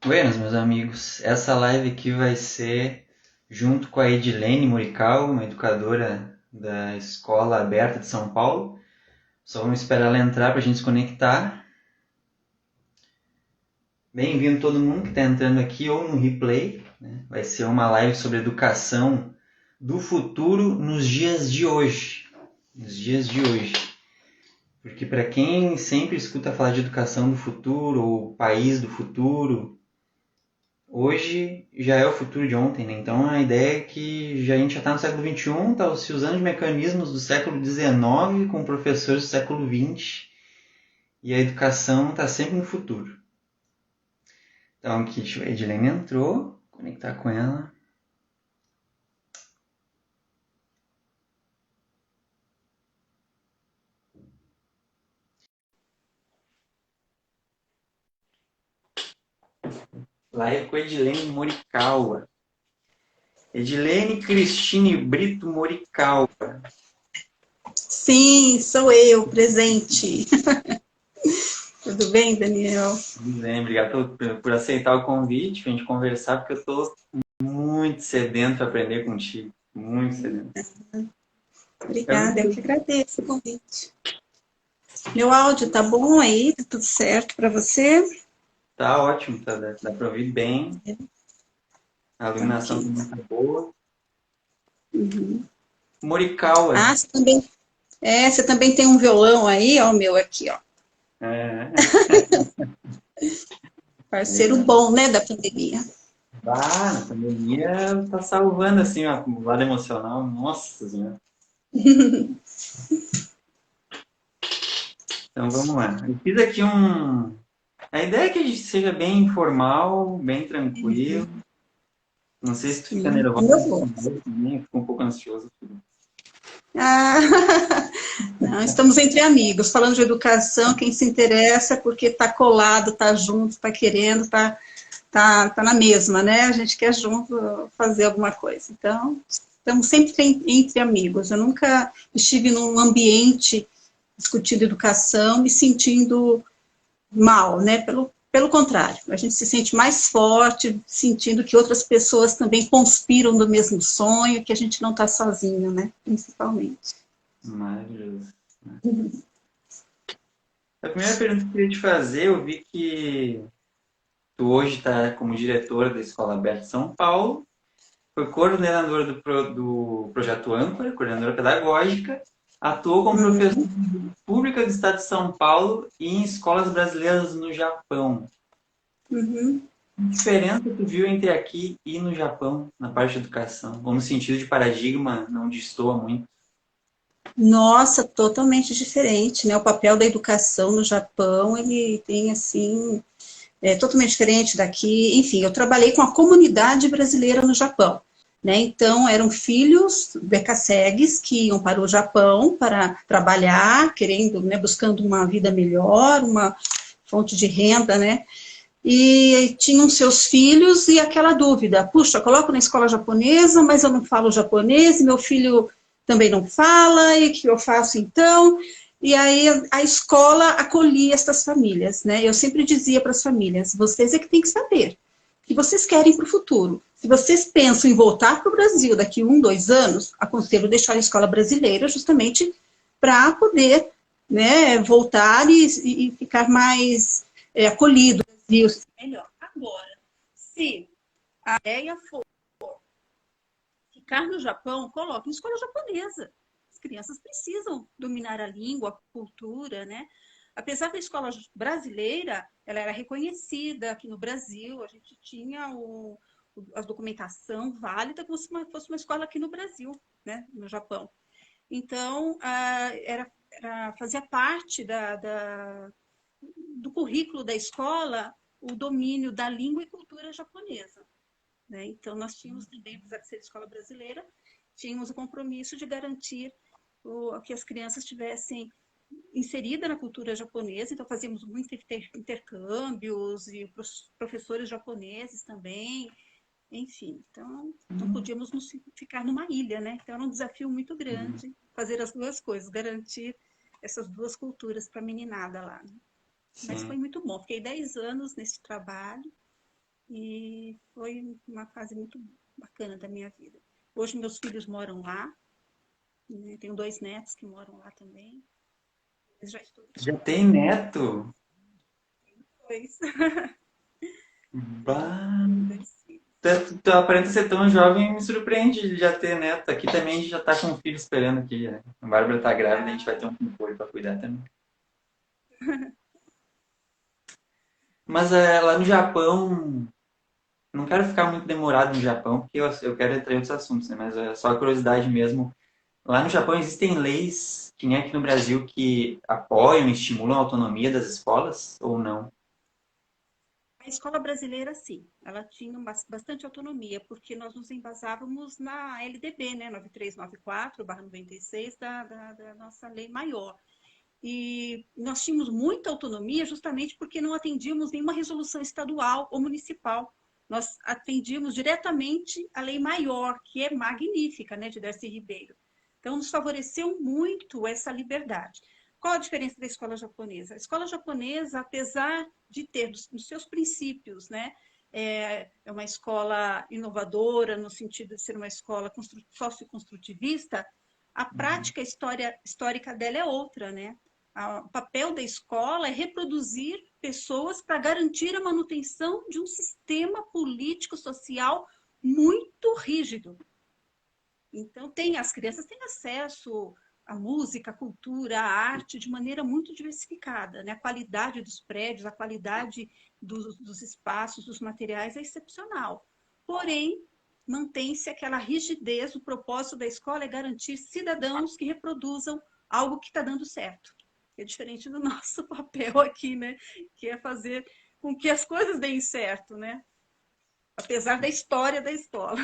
Buenas, meus amigos. Essa live aqui vai ser junto com a Edilene Morical, uma educadora da Escola Aberta de São Paulo. Só vamos esperar ela entrar para a gente se conectar. Bem-vindo todo mundo que está entrando aqui ou no replay, né? Vai ser uma live sobre educação do futuro nos dias de hoje. Nos dias de hoje. Porque para quem sempre escuta falar de educação do futuro ou país do futuro, hoje já é o futuro de ontem, né? Então a ideia é que a gente já está no século XXI, está se usando de mecanismos do século XIX com professores do século XX e a educação está sempre no futuro. Então aqui a Edilene entrou, conectar com ela. Live com a Edilene Morikawa. Edilene Cristine Brito Morikawa. Sim, sou eu, presente. Tudo bem, Daniel? Tudo bem, obrigado por aceitar o convite, para a gente conversar, porque eu estou muito sedento para aprender contigo. Muito sedento. Obrigada, eu que agradeço o convite. Meu áudio tá bom aí? Tá tudo certo para você? Tá ótimo, dá para ouvir bem. A Tá iluminação ok. também tá boa. Uhum. Morikawa. Ah, você também tem um violão aí, ó, o meu aqui, ó. É, Parceiro legal. bom, né, da pandemia. Na pandemia tá salvando assim ó, o lado emocional. Nossa Senhora. Então vamos lá. Eu fiz aqui um. A ideia é que a gente seja bem informal, bem tranquilo. Não sei se tu fica Sim, nervoso, como eu vou. também, eu fico um pouco ansioso. Ah, não, estamos entre amigos, falando de educação, quem se interessa é porque está colado, está junto, está querendo, tá na mesma, né? A gente quer junto fazer alguma coisa. Então, estamos sempre entre amigos. Eu nunca estive num ambiente discutindo educação me sentindo mal, né? Pelo contrário, a gente se sente mais forte, sentindo que outras pessoas também conspiram do mesmo sonho, que a gente não está sozinho, né? Principalmente. Maravilhoso. A primeira pergunta que eu queria te fazer, eu vi que tu hoje está como diretora da Escola Aberta de São Paulo, foi coordenadora do projeto Âncora, coordenadora pedagógica, atuou como professora Uhum. pública do Estado de São Paulo e em escolas brasileiras no Japão. Uhum. Que diferença tu viu entre aqui e no Japão, na parte de educação? Ou no sentido de paradigma, não destoa muito? Nossa, totalmente diferente, né? O papel da educação no Japão, ele tem, assim, totalmente diferente daqui. Enfim, eu trabalhei com a comunidade brasileira no Japão. Né? Então, eram filhos becassegues que iam para o Japão para trabalhar, querendo, né, buscando uma vida melhor, uma fonte de renda, né? E tinham seus filhos e aquela dúvida, puxa, coloco na escola japonesa, mas eu não falo japonês, e meu filho também não fala, e o que eu faço então? E aí a escola acolhia essas famílias, né? Eu sempre dizia para as famílias, vocês é que têm que saber o que vocês querem para o futuro. Se vocês pensam em voltar para o Brasil daqui 1, 2 anos, aconselho deixar a escola brasileira justamente para poder, né, voltar e ficar mais acolhido Brasil melhor. Agora, se a ideia for ficar no Japão, coloque em escola japonesa. As crianças precisam dominar a língua, a cultura, né? Apesar da escola brasileira, ela era reconhecida aqui no Brasil, a gente tinha a documentação válida como se fosse uma escola aqui no Brasil, né? No Japão. Então, fazia parte do currículo da escola o domínio da língua e cultura japonesa. Né? Então, nós tínhamos também, apesar de ser escola brasileira, tínhamos o compromisso de garantir que as crianças tivessem inserida na cultura japonesa, então fazíamos muitos intercâmbios e professores japoneses também, enfim, então não podíamos ficar numa ilha, né? Então era um desafio muito grande fazer as duas coisas, garantir essas duas culturas para a meninada lá. Né? Mas foi Sim. muito bom, fiquei 10 anos nesse trabalho e foi uma fase muito bacana da minha vida. Hoje meus filhos moram lá, né? Tenho 2 netos que moram lá também. Eles já estudam. Já tem neto? Pois, Bah. tenho 2 filhos. Tu aparenta ser tão jovem e me surpreende de já ter neto. Aqui também a gente já tá com um filho esperando aqui, né? A Bárbara tá grávida, a gente vai ter um filho pra cuidar também. Mas lá no Japão, não quero ficar muito demorado no Japão, porque eu quero entrar em outros assuntos, né? Mas é só a curiosidade mesmo. Lá no Japão existem leis, que nem aqui no Brasil, que apoiam e estimulam a autonomia das escolas ou não? A escola brasileira, sim, ela tinha bastante autonomia, porque nós nos embasávamos na LDB, né, 9394/96 da nossa lei maior. E nós tínhamos muita autonomia justamente porque não atendíamos nenhuma resolução estadual ou municipal. Nós atendíamos diretamente a lei maior, que é magnífica, né, de Darcy Ribeiro. Então, nos favoreceu muito essa liberdade. Qual a diferença da escola japonesa? A escola japonesa, apesar de ter os seus princípios, né, é uma escola inovadora, no sentido de ser uma escola socioconstrutivista, a Uhum. prática histórica dela é outra, né? O papel da escola é reproduzir pessoas para garantir a manutenção de um sistema político social muito rígido. Então, as crianças têm acesso à música, à cultura, à arte de maneira muito diversificada. Né? A qualidade dos prédios, a qualidade dos espaços, dos materiais é excepcional. Porém, mantém-se aquela rigidez, o propósito da escola é garantir cidadãos que reproduzam algo que está dando certo. É diferente do nosso papel aqui, né? Que é fazer com que as coisas deem certo, né? Apesar da história da escola.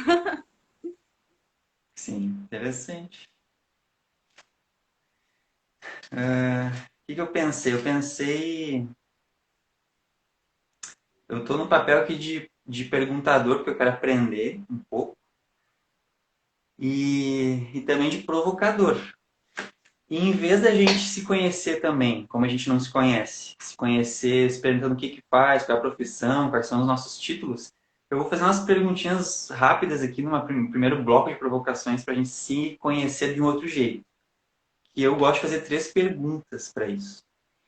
Sim, interessante. O que que eu pensei? Eu tô no papel aqui de perguntador, porque eu quero aprender um pouco, e também de provocador. E em vez da gente se conhecer também, como a gente não se conhecer, se perguntando o que que faz, qual é a profissão, quais são os nossos títulos, eu vou fazer umas perguntinhas rápidas aqui no primeiro bloco de provocações para a gente se conhecer de um outro jeito. E eu gosto de fazer 3 perguntas para isso.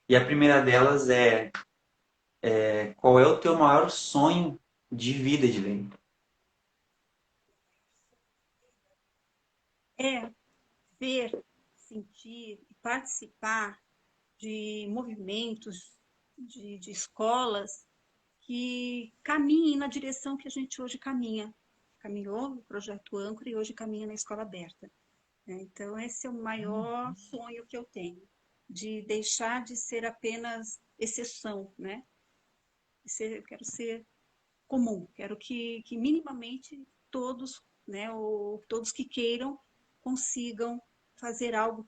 E a primeira delas qual é o teu maior sonho de vida, Edilene? É ver, sentir e participar de movimentos, de escolas que caminhem na direção que a gente hoje caminha. Caminhou no Projeto Âncora e hoje caminha na Escola Aberta. Né? Então, esse é o maior sonho que eu tenho, de deixar de ser apenas exceção, né? Eu quero ser comum, quero que minimamente todos, né, ou todos que queiram, consigam fazer algo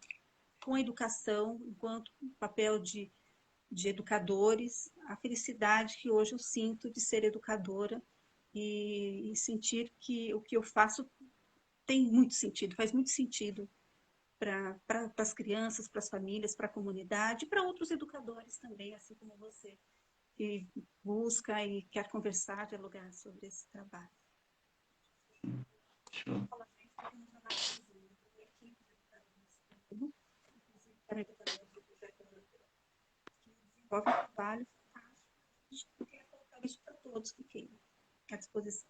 com a educação, enquanto papel de educadores, a felicidade que hoje eu sinto de ser educadora e sentir que o que eu faço tem muito sentido, faz muito sentido para as crianças, para as famílias, para a comunidade, para outros educadores também, assim como você, que busca e quer conversar, dialogar sobre esse trabalho. Show. Desenvolve um trabalho fantástico. Eu quero colocar isso para todos que queiram, à disposição.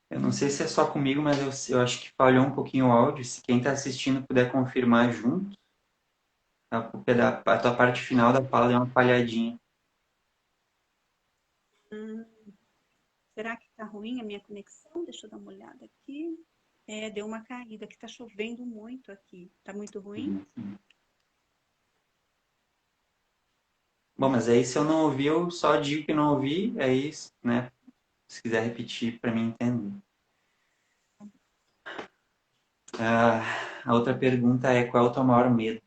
Eu não sei se é só comigo, mas eu acho que falhou um pouquinho o áudio. Se quem está assistindo puder confirmar junto, a tua parte final da fala deu uma falhadinha. Hum, será que está ruim a minha conexão? Deixa eu dar uma olhada aqui. Deu uma caída, que está chovendo muito aqui. Está muito ruim? Bom, mas aí se eu não ouvi, eu só digo que não ouvi, aí, né, se quiser repetir para mim entender. Ah, a outra pergunta é qual é o teu maior medo?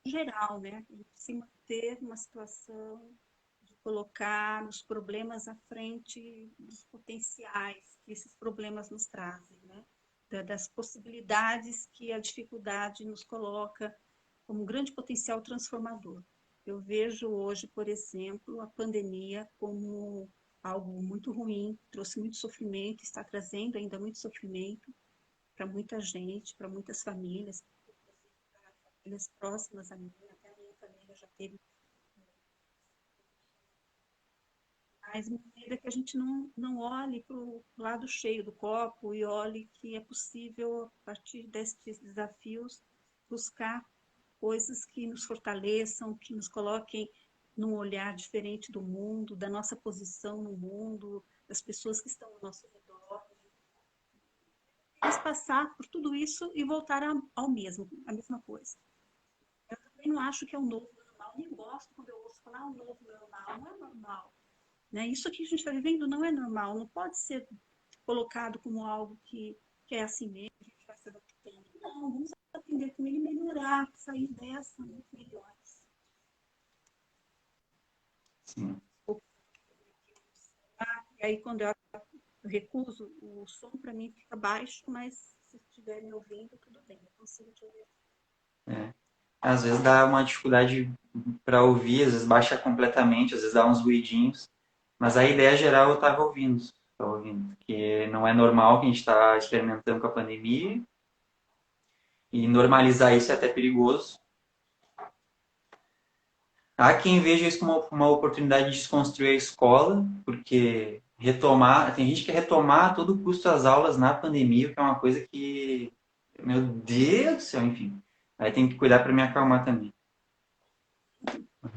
Geral, né? A gente se manter numa situação de colocar os problemas à frente dos potenciais que esses problemas nos trazem. das possibilidades que a dificuldade nos coloca como um grande potencial transformador. Eu vejo hoje, por exemplo, a pandemia como algo muito ruim, trouxe muito sofrimento, está trazendo ainda muito sofrimento para muita gente, para muitas famílias próximas a mim, até a minha família já teve. Mas me lembra que a gente não olhe para o lado cheio do copo e olhe que é possível, a partir destes desafios, buscar coisas que nos fortaleçam, que nos coloquem num olhar diferente do mundo, da nossa posição no mundo, das pessoas que estão ao nosso redor. Mas passar por tudo isso e voltar ao mesmo, a mesma coisa. Eu também não acho que é um novo normal, nem gosto quando eu ouço falar um novo normal, não é normal. Né? Isso que a gente está vivendo não é normal, não pode ser colocado como algo que é assim mesmo, a gente vai se adaptando. Não, vamos aprender com ele, melhorar, sair dessa muito melhores. Sim. E aí, quando eu recuso, o som para mim fica baixo, mas se estiver me ouvindo, tudo bem, eu consigo te ouvir. Às vezes dá uma dificuldade para ouvir, às vezes baixa completamente, às vezes dá uns ruidinhos. Mas a ideia geral eu estava ouvindo, que não é normal que a gente está experimentando com a pandemia e normalizar isso é até perigoso. Há quem veja isso como uma oportunidade de desconstruir a escola, porque tem gente que quer retomar a todo custo as aulas na pandemia, que é uma coisa que, meu Deus do céu, enfim. Aí tem que cuidar para me acalmar também.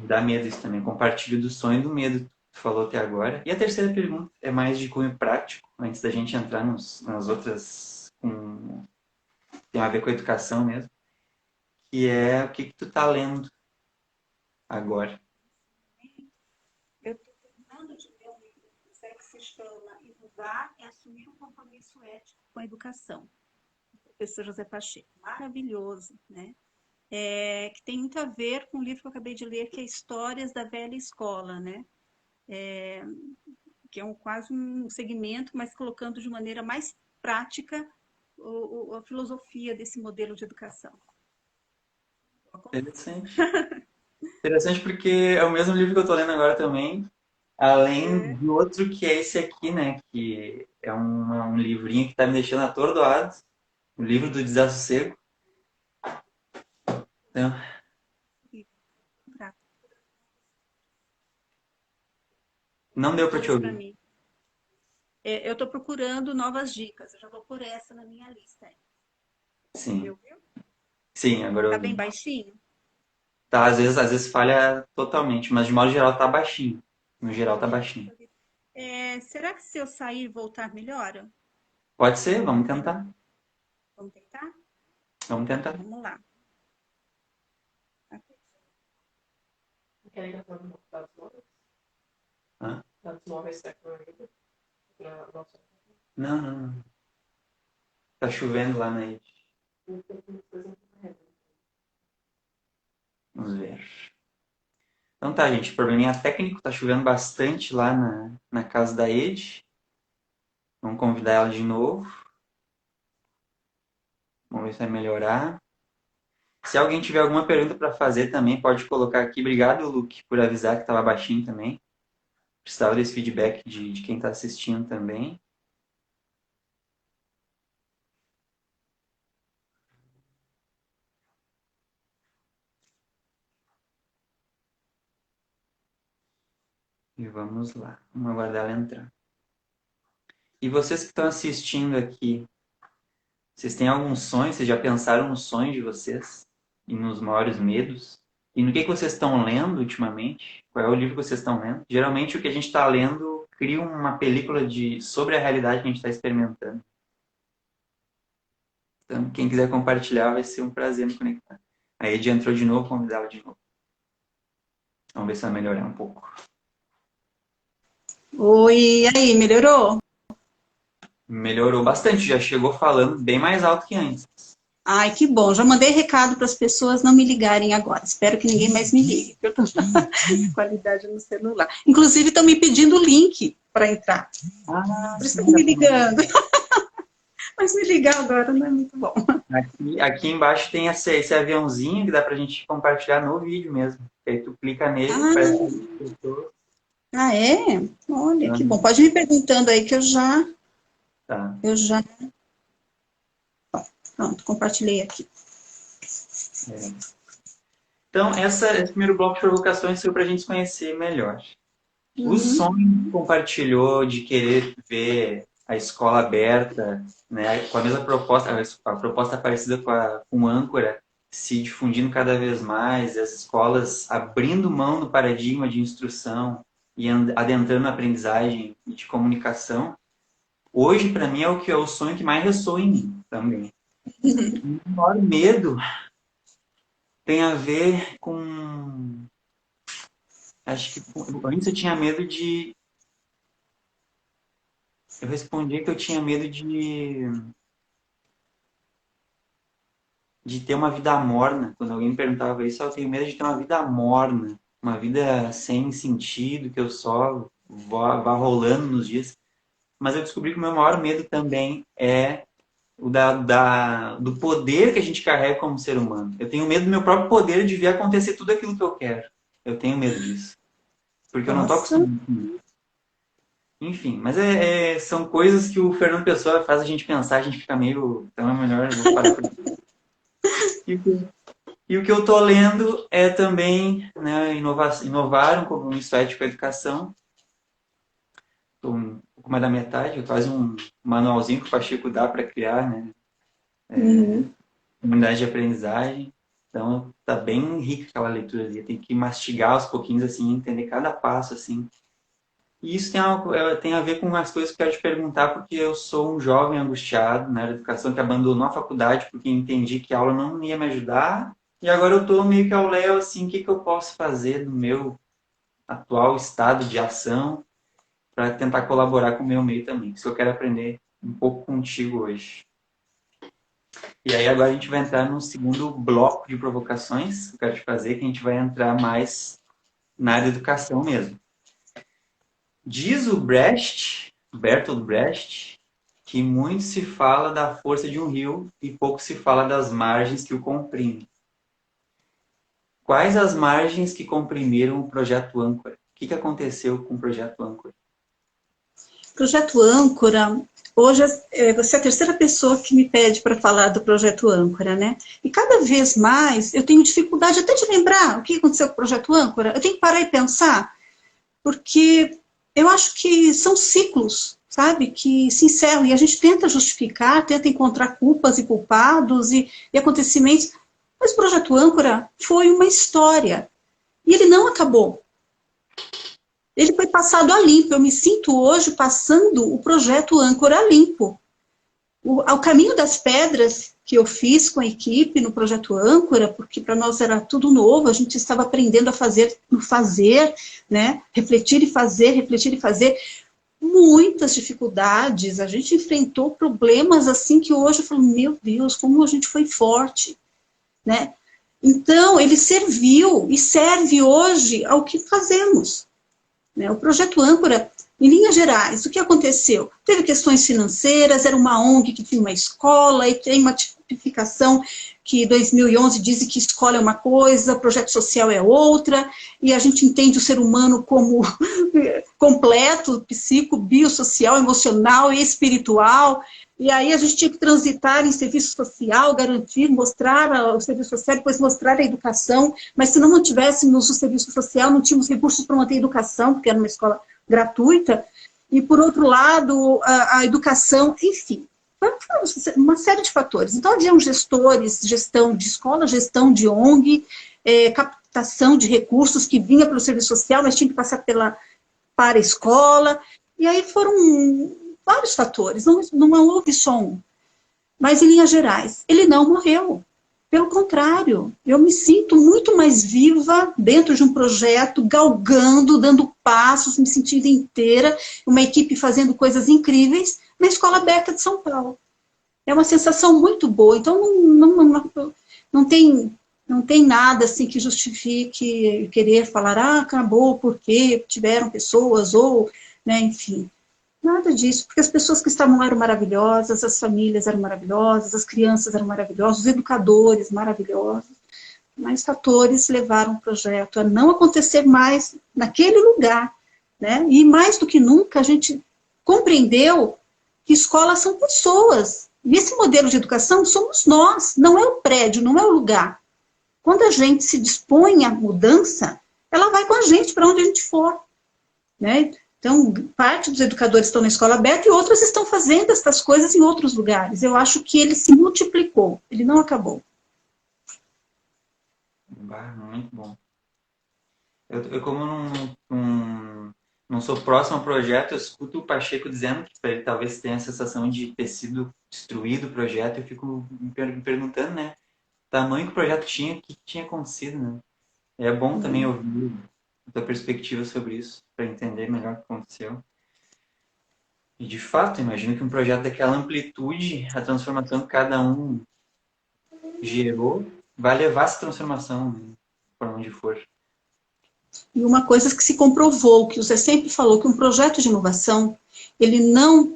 Dá medo isso também, compartilho do sonho e do medo que tu falou até agora. E a terceira pergunta é mais de cunho prático, antes da gente entrar nas outras tem a ver com a educação mesmo, que é o que tu tá lendo agora. Eu estou terminando de ler um livro que se chama Educar é Assumir um Compromisso Ético com a Educação, do professor José Pacheco. Maravilhoso, né? Que tem muito a ver com o livro que eu acabei de ler, que é Histórias da Velha Escola, né? Que é quase um segmento, mas colocando de maneira mais prática a filosofia desse modelo de educação. Interessante. Interessante porque é o mesmo livro que eu tô lendo agora também, além de outro que é esse aqui, né? Que é um livrinho que tá me deixando atordoado, o livro do Desassossego. Então, não deu para te ouvir. Eu estou procurando novas dicas. Eu já vou pôr essa na minha lista. Sim. Você ouviu? Sim, agora eu Tá ouvi. bem baixinho? Tá, às vezes falha totalmente, mas de modo geral tá baixinho. No geral tá baixinho. Será que se eu sair e voltar melhora? Pode ser, vamos tentar. Vamos tentar? Vamos tentar. Vamos lá. Hã? Não. Tá chovendo lá na Ed. Vamos ver. Então tá, gente. Probleminha técnico. Tá chovendo bastante lá na casa da Ed. Vamos convidar ela de novo. Vamos ver se vai melhorar. Se alguém tiver alguma pergunta para fazer também, pode colocar aqui. Obrigado, Luke, por avisar que estava baixinho também. Precisava desse feedback de quem está assistindo também. E vamos lá. Vamos aguardar ela entrar. E vocês que estão assistindo aqui, vocês têm algum sonho? Vocês já pensaram nos sonhos de vocês? E nos maiores medos? E no que vocês estão lendo ultimamente? Qual é o livro que vocês estão lendo? Geralmente o que a gente está lendo cria uma película sobre a realidade que a gente está experimentando. Então, quem quiser compartilhar vai ser um prazer me conectar. A Ed entrou de novo, convidar ela de novo. Vamos ver se vai melhorar um pouco. Oi, e aí, melhorou? Melhorou bastante, já chegou falando bem mais alto que antes. Ai, que bom. Já mandei recado para as pessoas não me ligarem agora. Espero que ninguém mais me ligue, porque eu estou com qualidade no celular. Inclusive, estão me pedindo o link para entrar. Por isso estão me ligando. Mas quis me ligar agora, não é muito bom. Aqui embaixo tem esse aviãozinho que dá pra gente compartilhar no vídeo mesmo. Aí tu clica nele, parece que É? Olha, que bom. Pode ir me perguntando aí que tá. Pronto, compartilhei aqui. Então, esse primeiro bloco de provocações foi para a gente se conhecer melhor. O sonho que compartilhou de querer ver a escola aberta, né, com a mesma proposta, a proposta parecida com Âncora, se difundindo cada vez mais, as escolas abrindo mão do paradigma de instrução e adentrando na aprendizagem e de comunicação, hoje, para mim, é o sonho que mais ressoa em mim também. O maior medo tem a ver com... Acho que antes eu tinha medo de... Eu respondi que eu tinha medo de ter uma vida morna. Quando alguém me perguntava isso, eu tenho medo de ter uma vida morna. Uma vida sem sentido, que eu só vá rolando nos dias. Mas eu descobri que o meu maior medo também é o do poder que a gente carrega como ser humano. Eu tenho medo do meu próprio poder de ver acontecer tudo aquilo que eu quero. Eu tenho medo disso. Porque eu não estou acostumado com isso. Enfim, mas são coisas que o Fernando Pessoa faz a gente pensar, a gente fica meio... Então é melhor eu vou parar por aqui. E o que eu estou lendo é também, né, inovar um compromisso ético com a educação. Estou um pouco mais da metade, quase um manualzinho que o Pacheco dá para criar, né? Comunidade de aprendizagem. Então, tá bem rica aquela leitura ali. Tem que mastigar aos pouquinhos, assim, entender cada passo, assim. E isso tem a ver com as coisas que eu quero te perguntar, porque eu sou um jovem angustiado na área de educação que abandonou a faculdade porque entendi que a aula não ia me ajudar. E agora eu tô meio que ao léu, assim, o que eu posso fazer no meu atual estado de ação para tentar colaborar com o meu meio também. Isso eu quero aprender um pouco contigo hoje. E aí agora a gente vai entrar no segundo bloco de provocações que eu quero te fazer, que a gente vai entrar mais na área de educação mesmo. Diz o Bertolt Brecht, que muito se fala da força de um rio e pouco se fala das margens que o comprimem. Quais as margens que comprimiram o projeto Âncora? O que aconteceu com o projeto Âncora? Projeto Âncora, hoje você é a terceira pessoa que me pede para falar do projeto Âncora, né? E cada vez mais eu tenho dificuldade até de lembrar o que aconteceu com o projeto Âncora. Eu tenho que parar e pensar, porque eu acho que são ciclos, sabe, que se encerram, e a gente tenta justificar, tenta encontrar culpas e culpados e acontecimentos, mas o projeto Âncora foi uma história, e ele não acabou. Ele foi passado a limpo. Eu me sinto hoje passando o projeto Âncora a limpo. O caminho das pedras que eu fiz com a equipe no projeto Âncora, porque para nós era tudo novo, a gente estava aprendendo a fazer, né? Refletir e fazer. Muitas dificuldades, a gente enfrentou problemas assim que hoje eu falo, meu Deus, como a gente foi forte, né? Então, ele serviu e serve hoje ao que fazemos. O projeto Âncora, em linhas gerais, o que aconteceu? Teve questões financeiras, era uma ONG que tinha uma escola, e tem uma tipificação que em 2011 diz que escola é uma coisa, projeto social é outra, e a gente entende o ser humano como completo, psico, biosocial, emocional e espiritual, e aí a gente tinha que transitar em serviço social, garantir, mostrar o serviço social, depois mostrar a educação, mas se não mantivéssemos o serviço social, não tínhamos recursos para manter a educação, porque era uma escola gratuita, e por outro lado, a educação, enfim, uma série de fatores. Então, haviam gestores, gestão de escola, gestão de ONG, captação de recursos que vinha pelo serviço social, mas tinha que passar para a escola, e aí foram vários fatores, não houve só um. Mas, em linhas gerais, ele não morreu. Pelo contrário, eu me sinto muito mais viva dentro de um projeto, galgando, dando passos, me sentindo inteira, uma equipe fazendo coisas incríveis na Escola Aberta de São Paulo. É uma sensação muito boa. Então, não tem nada assim que justifique querer falar, acabou porque tiveram pessoas, ou, né, enfim. Nada disso, porque as pessoas que estavam lá eram maravilhosas, as famílias eram maravilhosas, as crianças eram maravilhosas, os educadores maravilhosos, mas fatores levaram o projeto a não acontecer mais naquele lugar, né? E mais do que nunca a gente compreendeu que escolas são pessoas, e esse modelo de educação somos nós, não é o prédio, não é o lugar. Quando a gente se dispõe à mudança, ela vai com a gente para onde a gente for, né? Então, parte dos educadores estão na escola aberta e outros estão fazendo essas coisas em outros lugares. Eu acho que ele se multiplicou, ele não acabou. Muito bom. Eu como não sou próximo ao projeto, eu escuto o Pacheco dizendo que ele talvez tenha a sensação de ter sido destruído o projeto, eu fico me perguntando, né, o tamanho que o projeto tinha, o que tinha acontecido, né? É bom também ouvir a tua perspectiva sobre isso, para entender melhor o que aconteceu. E, de fato, imagino que um projeto daquela amplitude, a transformação que cada um gerou, vai levar essa transformação, né, por onde for. E uma coisa que se comprovou, que o Zé sempre falou, que um projeto de inovação, ele não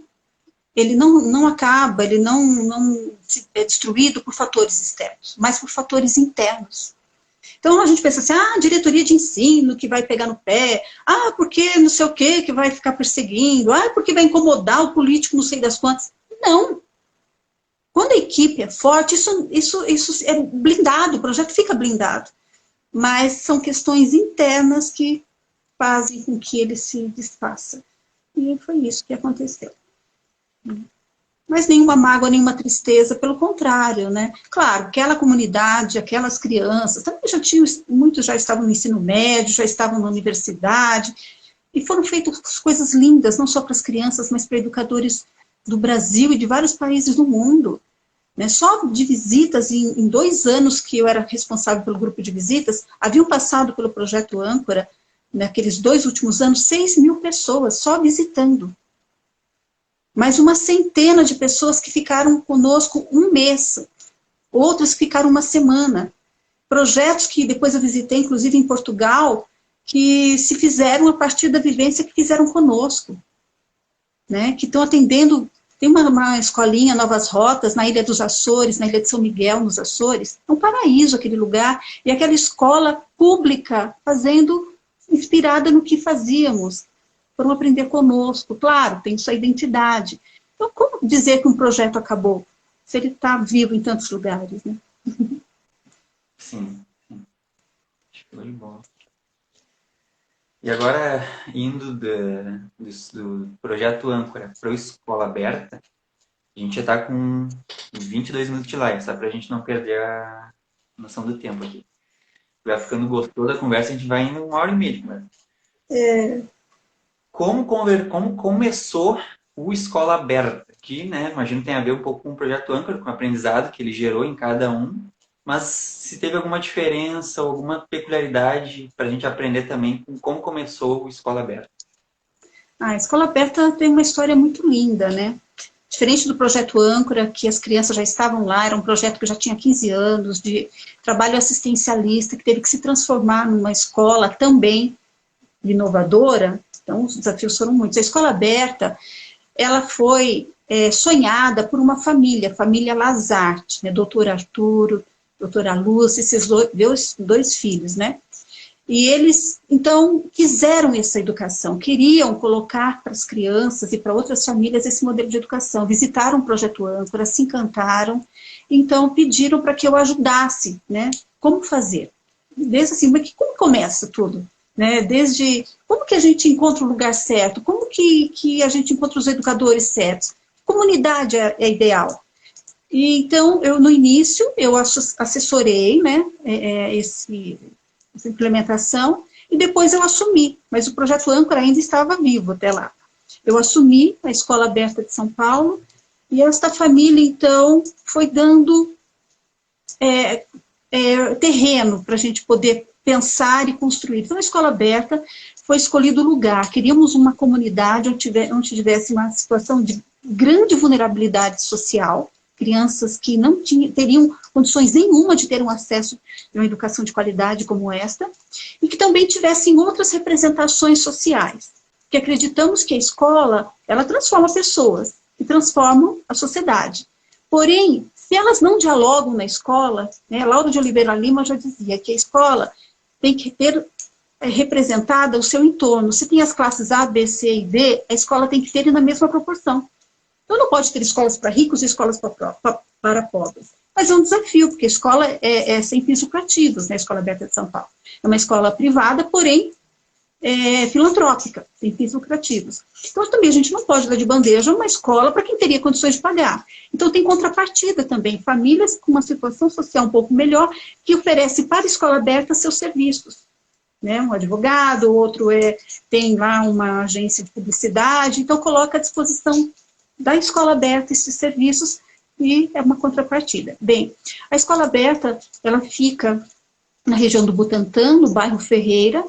acaba, ele não é destruído por fatores externos, mas por fatores internos. Então a gente pensa assim, diretoria de ensino que vai pegar no pé, porque não sei o que vai ficar perseguindo, porque vai incomodar o político não sei das quantas. Não. Quando a equipe é forte, isso é blindado, o projeto fica blindado. Mas são questões internas que fazem com que ele se desfaça. E foi isso que aconteceu. Mas nenhuma mágoa, nenhuma tristeza, pelo contrário, né? Claro, aquela comunidade, aquelas crianças, também muitos já estavam no ensino médio, já estavam na universidade, e foram feitas coisas lindas, não só para as crianças, mas para educadores do Brasil e de vários países do mundo. Né? Só de visitas, em 2 anos que eu era responsável pelo grupo de visitas, haviam passado pelo projeto Âncora, naqueles 2 últimos anos, 6.000 pessoas só visitando. Mais uma centena de pessoas que ficaram conosco 1 mês, outras ficaram 1 semana. Projetos que depois eu visitei, inclusive em Portugal, que se fizeram a partir da vivência que fizeram conosco, né? Que estão atendendo, tem uma escolinha, Novas Rotas, na Ilha dos Açores, na Ilha de São Miguel, nos Açores, é um paraíso aquele lugar, e aquela escola pública inspirada no que fazíamos, foram aprender conosco, claro, tem sua identidade. Então, como dizer que um projeto acabou, se ele está vivo em tantos lugares, né? Sim. Foi bom. E agora, indo do projeto Âncora para o Escola Aberta, a gente já está com 22 minutos de live, só para a gente não perder a noção do tempo aqui. Vai ficando gostoso da conversa, a gente vai indo 1h30. Né? Como começou o Escola Aberta? Que, né, imagino que tem a ver um pouco com o projeto Âncora, com o aprendizado que ele gerou em cada um, mas se teve alguma diferença, alguma peculiaridade para a gente aprender também com como começou o Escola Aberta. A Escola Aberta tem uma história muito linda, né? Diferente do projeto Âncora, que as crianças já estavam lá, era um projeto que já tinha 15 anos, de trabalho assistencialista, que teve que se transformar numa escola também inovadora. Então, os desafios foram muitos. A Escola Aberta, ela foi sonhada por uma família, a família Lazarte, né? Doutor Arturo, doutora Lúcia, esses dois filhos, né? E eles, então, quiseram essa educação, queriam colocar para as crianças e para outras famílias esse modelo de educação. Visitaram o Projeto Âncora, se encantaram, então pediram para que eu ajudasse, né? Como fazer? Desde assim, mas como começa tudo? Né? Desde como que a gente encontra o lugar certo? Como que a gente encontra os educadores certos? Comunidade é ideal. E, então, no início, eu assessorei, né, essa implementação, e depois eu assumi, mas o projeto Âncora ainda estava vivo até lá. Eu assumi a Escola Aberta de São Paulo, e esta família, então, foi dando terreno para a gente poder pensar e construir. Então, a Escola Aberta foi escolhido o lugar, queríamos uma comunidade onde tivesse uma situação de grande vulnerabilidade social, crianças que não teriam condições nenhuma de ter um acesso a uma educação de qualidade como esta, e que também tivessem outras representações sociais. porque acreditamos que a escola, ela transforma pessoas e transforma a sociedade. Porém, se elas não dialogam na escola, né, Lauro de Oliveira Lima já dizia que a escola tem que ter representada o seu entorno. Se tem as classes A, B, C e D, a escola tem que ter na mesma proporção. Então, não pode ter escolas para ricos e escolas para pobres. Mas é um desafio, porque a escola é sem fins lucrativos, né, a Escola Aberta de São Paulo. É uma escola privada, porém, filantrópica, sem fins lucrativos. Então, também a gente não pode dar de bandeja uma escola para quem teria condições de pagar. Então, tem contrapartida também, famílias com uma situação social um pouco melhor, que oferecem para a escola aberta seus serviços. Né? Um advogado, outro tem lá uma agência de publicidade, então coloca à disposição da escola aberta esses serviços e é uma contrapartida. Bem, a escola aberta, ela fica na região do Butantã, no bairro Ferreira.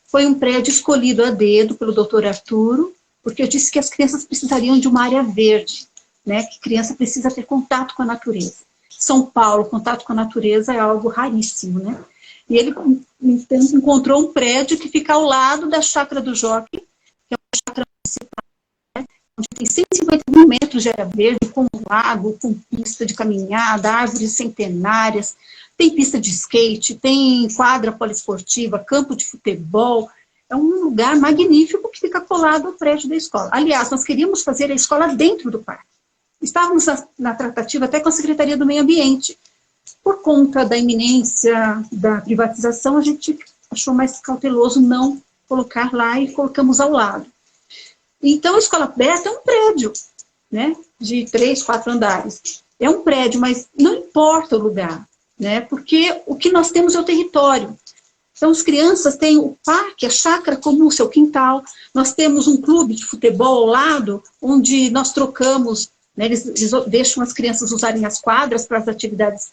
Foi um prédio escolhido a dedo pelo doutor Arturo, porque eu disse que as crianças precisariam de uma área verde, né? Que criança precisa ter contato com a natureza. São Paulo, contato com a natureza é algo raríssimo, né? E ele, então, encontrou um prédio que fica ao lado da Chácara do Jockey, que é uma chácara municipal, né? Onde tem 150 mil metros de área verde, com um lago, com pista de caminhada, árvores centenárias, tem pista de skate, tem quadra poliesportiva, campo de futebol. É um lugar magnífico que fica colado ao prédio da escola. Aliás, nós queríamos fazer a escola dentro do parque. Estávamos na tratativa até com a Secretaria do Meio Ambiente. Por conta da iminência da privatização, a gente achou mais cauteloso não colocar lá e colocamos ao lado. Então, a escola aberta é um prédio, né, de 3, 4 andares. É um prédio, mas não importa o lugar, né, porque o que nós temos é o território. Então, as crianças têm o parque, a chácara como o seu quintal. Nós temos um clube de futebol ao lado, onde nós trocamos, né, eles deixam as crianças usarem as quadras para as atividades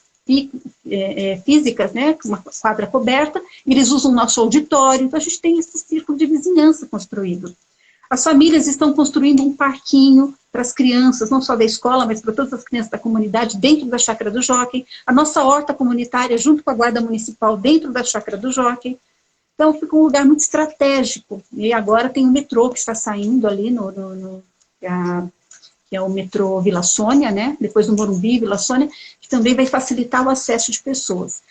físicas, né, uma quadra coberta, e eles usam o nosso auditório. Então, a gente tem esse círculo de vizinhança construído. As famílias estão construindo um parquinho para as crianças, não só da escola, mas para todas as crianças da comunidade, dentro da Chácara do Jockey. A nossa horta comunitária, junto com a Guarda Municipal, dentro da Chácara do Jockey. Então, fica um lugar muito estratégico. E agora tem o metrô que está saindo ali, que é o metrô Vila Sônia, né? Depois do Morumbi, Vila Sônia, que também vai facilitar o acesso de pessoas.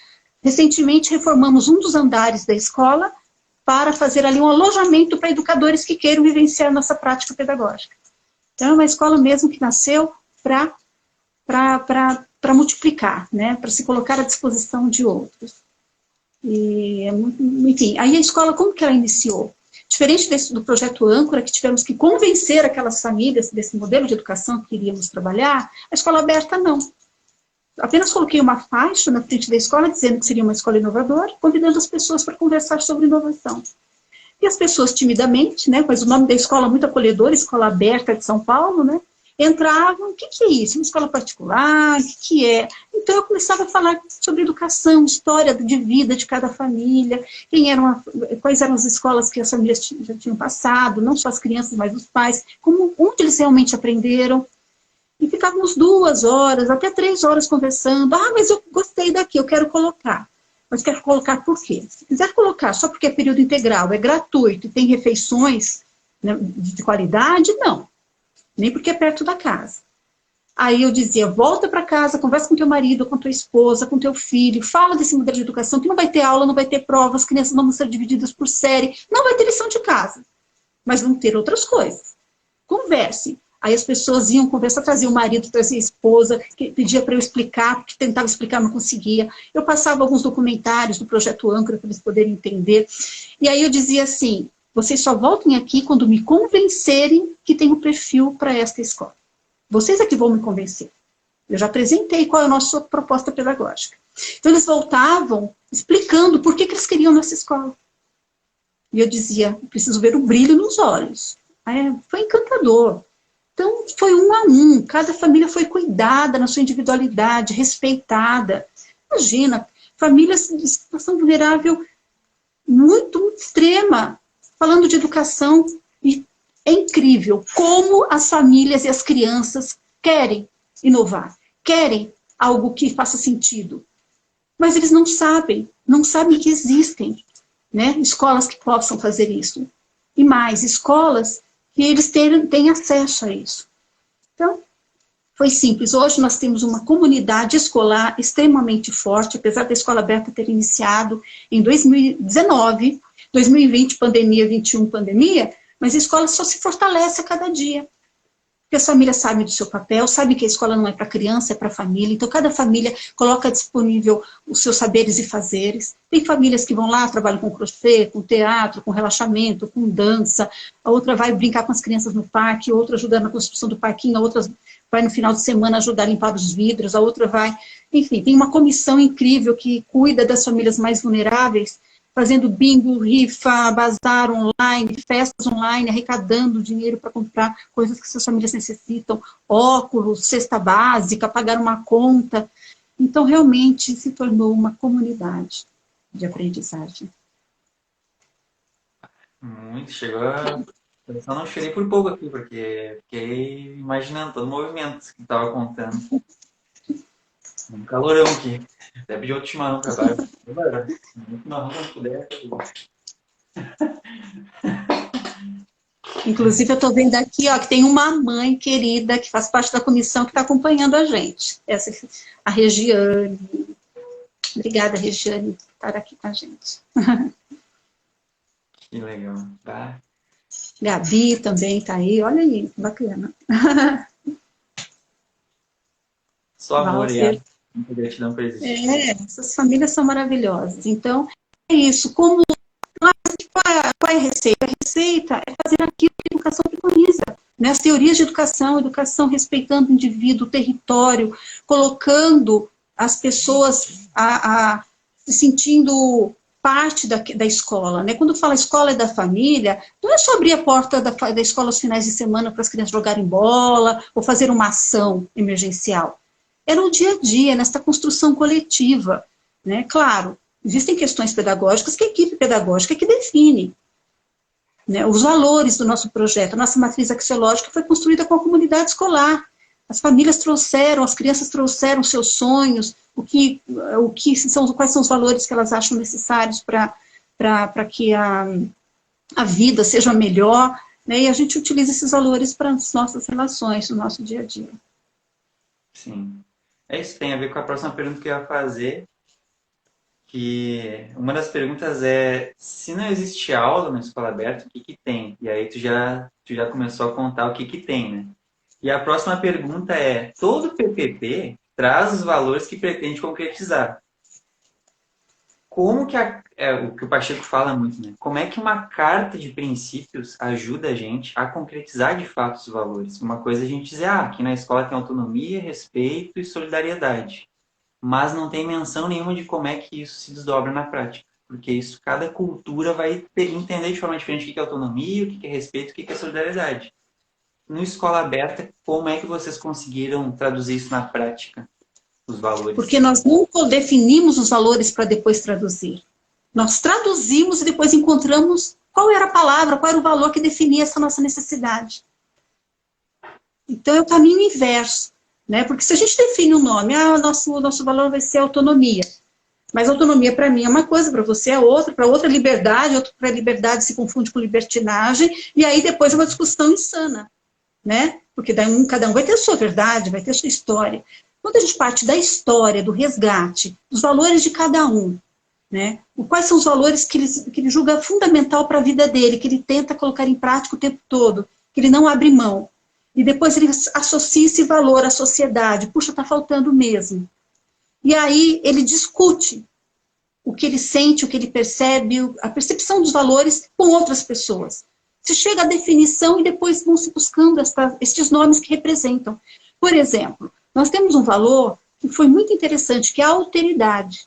Recentemente, reformamos um dos andares da escola, para fazer ali um alojamento para educadores que queiram vivenciar nossa prática pedagógica. Então, é uma escola mesmo que nasceu para multiplicar, né? Para se colocar à disposição de outros. E, enfim, aí a escola, como que ela iniciou? Diferente do projeto Âncora, que tivemos que convencer aquelas famílias desse modelo de educação que iríamos trabalhar, a escola aberta não. Apenas coloquei uma faixa na frente da escola, dizendo que seria uma escola inovadora, convidando as pessoas para conversar sobre inovação. E as pessoas, timidamente, né, mas o nome da escola é muito acolhedor, Escola Aberta de São Paulo, né, entravam, o que é isso? Uma escola particular? O que é? Então, eu começava a falar sobre educação, história de vida de cada família, quais eram as escolas que as famílias já tinham passado, não só as crianças, mas os pais, onde eles realmente aprenderam. E ficávamos 2 horas, até 3 horas conversando. Ah, mas eu gostei daqui, eu quero colocar. Mas quero colocar por quê? Se quiser colocar só porque é período integral, é gratuito e tem refeições, né, de qualidade, não. Nem porque é perto da casa. Aí eu dizia, volta para casa, conversa com teu marido, com tua esposa, com teu filho, fala desse modelo de educação, que não vai ter aula, não vai ter prova, as crianças não vão ser divididas por série, não vai ter lição de casa. Mas vão ter outras coisas. Converse. Aí as pessoas iam conversar, trazia o marido, trazia a esposa, que pedia para eu explicar, porque tentava explicar, não conseguia. Eu passava alguns documentários do Projeto Âncora para eles poderem entender. E aí eu dizia assim, vocês só voltem aqui quando me convencerem que tem um perfil para esta escola. Vocês é que vão me convencer. Eu já apresentei qual é a nossa proposta pedagógica. Então eles voltavam explicando por que eles queriam nessa escola. E eu dizia, preciso ver o brilho nos olhos. Aí, foi encantador. Então, foi 1 a 1, cada família foi cuidada na sua individualidade, respeitada. Imagina, famílias de situação vulnerável muito extrema, falando de educação, e é incrível como as famílias e as crianças querem inovar, querem algo que faça sentido, mas eles não sabem que existem, né, escolas que possam fazer isso. e mais escolas que eles têm acesso a isso. Então, foi simples. Hoje nós temos uma comunidade escolar extremamente forte, apesar da Escola Aberta ter iniciado em 2019, 2020 pandemia, 21 pandemia, mas a escola só se fortalece a cada dia. Porque as famílias sabem do seu papel, sabem que a escola não é para criança, é para a família. Então, cada família coloca disponível os seus saberes e fazeres. Tem famílias que vão lá, trabalham com crochê, com teatro, com relaxamento, com dança. A outra vai brincar com as crianças no parque, a outra ajuda na construção do parquinho, a outra vai no final de semana ajudar a limpar os vidros, a outra vai... Enfim, tem uma comissão incrível que cuida das famílias mais vulneráveis, fazendo bingo, rifa, bazar online, festas online, arrecadando dinheiro para comprar coisas que suas famílias necessitam, óculos, cesta básica, pagar uma conta. Então, realmente, se tornou uma comunidade de aprendizagem. Muito, chegou a... Eu só não chorei por pouco aqui, porque fiquei imaginando todo o movimento que estava contando. Um calorão aqui. Até pedi outro chimarrão para baixo. Muito chimarrão quando puder. Inclusive, eu estou vendo aqui, ó, que tem uma mãe querida que faz parte da comissão que está acompanhando a gente. Essa, a Regiane. Obrigada, Regiane, por estar aqui com a gente. Que legal. Tá? Gabi também está aí. Olha aí, que bacana. Só amor e muita gratidão por existir. Essas famílias são maravilhosas. Então, é isso. Como qual é a receita? A receita é fazer aquilo que a educação preconiza. Né? As teorias de educação respeitando o indivíduo, o território, colocando as pessoas se sentindo parte da escola. Né? Quando fala escola é da família, não é só abrir a porta da escola aos finais de semana para as crianças jogarem bola ou fazer uma ação emergencial. É no dia a dia, nesta construção coletiva. Né? Claro, existem questões pedagógicas que a equipe pedagógica que define. Né? Os valores do nosso projeto, a nossa matriz axiológica foi construída com a comunidade escolar. As famílias trouxeram, as crianças trouxeram seus sonhos, quais são os valores que elas acham necessários para que a vida seja melhor, né? E a gente utiliza esses valores para as nossas relações, no nosso dia a dia. Sim. É isso, tem a ver com a próxima pergunta que eu ia fazer, que uma das perguntas é, se não existe aula na escola aberta, o que tem? E aí tu já começou a contar o que tem, né? E a próxima pergunta é, todo PPP traz os valores que pretende concretizar. Como que o que o Pacheco fala muito, né? Como é que uma carta de princípios ajuda a gente a concretizar de fato os valores? Uma coisa é a gente dizer, aqui na escola tem autonomia, respeito e solidariedade. Mas não tem menção nenhuma de como é que isso se desdobra na prática. Porque isso, cada cultura vai entender de forma diferente o que é autonomia, o que é respeito, o que é solidariedade. No Escola Aberta, como é que vocês conseguiram traduzir isso na prática, os valores? Porque nós nunca definimos os valores para depois traduzir. Nós traduzimos e depois encontramos qual era a palavra, qual era o valor que definia essa nossa necessidade. Então é o caminho inverso. Né? Porque se a gente define um nome, o nosso valor vai ser autonomia. Mas autonomia para mim é uma coisa, para você é outra, para outra liberdade, outra para liberdade se confunde com libertinagem, e aí depois é uma discussão insana. Né? Porque cada um vai ter a sua verdade, vai ter a sua história. Quando a gente parte da história, do resgate, dos valores de cada um, né? Quais são os valores que ele julga fundamental para a vida dele, que ele tenta colocar em prática o tempo todo, que ele não abre mão. E depois ele associa esse valor à sociedade. Puxa, está faltando mesmo. E aí ele discute o que ele sente, o que ele percebe, a percepção dos valores com outras pessoas. Se chega à definição e depois vão se buscando estes nomes que representam. Por exemplo, nós temos um valor que foi muito interessante, que é a alteridade.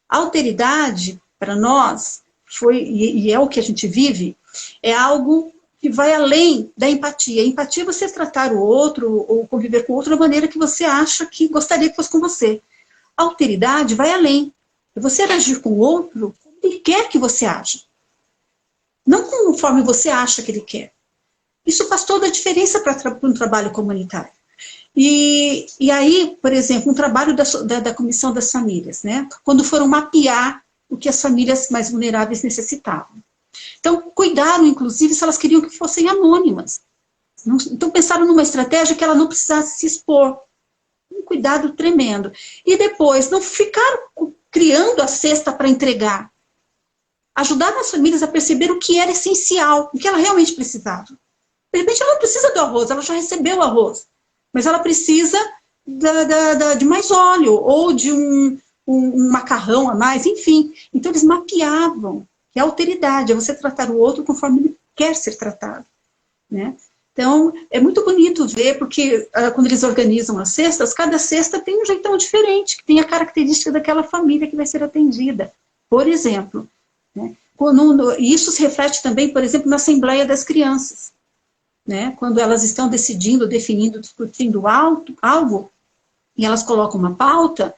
A alteridade, para nós, e é o que a gente vive, é algo que vai além da empatia. A empatia é você tratar o outro ou conviver com o outro da maneira que você acha que gostaria que fosse com você. A alteridade vai além. É você agir com o outro como ele quer que você haja. Não conforme você acha que ele quer. Isso faz toda a diferença para um trabalho comunitário. E aí, por exemplo, um trabalho da Comissão das Famílias, né? Quando foram mapear o que as famílias mais vulneráveis necessitavam. Então, cuidaram, inclusive, se elas queriam que fossem anônimas. Então, pensaram numa estratégia que ela não precisasse se expor. Um cuidado tremendo. E depois, não ficaram criando a cesta para entregar. Ajudaram as famílias a perceber o que era essencial, o que ela realmente precisava. De repente, ela não precisa do arroz, ela já recebeu o arroz. Mas ela precisa de mais óleo, ou de um macarrão a mais, enfim. Então, eles mapeavam. Que a alteridade é você tratar o outro conforme ele quer ser tratado. Né? Então, é muito bonito ver, porque quando eles organizam as cestas, cada cesta tem um jeitão diferente, que tem a característica daquela família que vai ser atendida. Por exemplo, né? Isso se reflete também, por exemplo, na Assembleia das Crianças. Né? Quando elas estão decidindo, definindo, discutindo algo, e elas colocam uma pauta,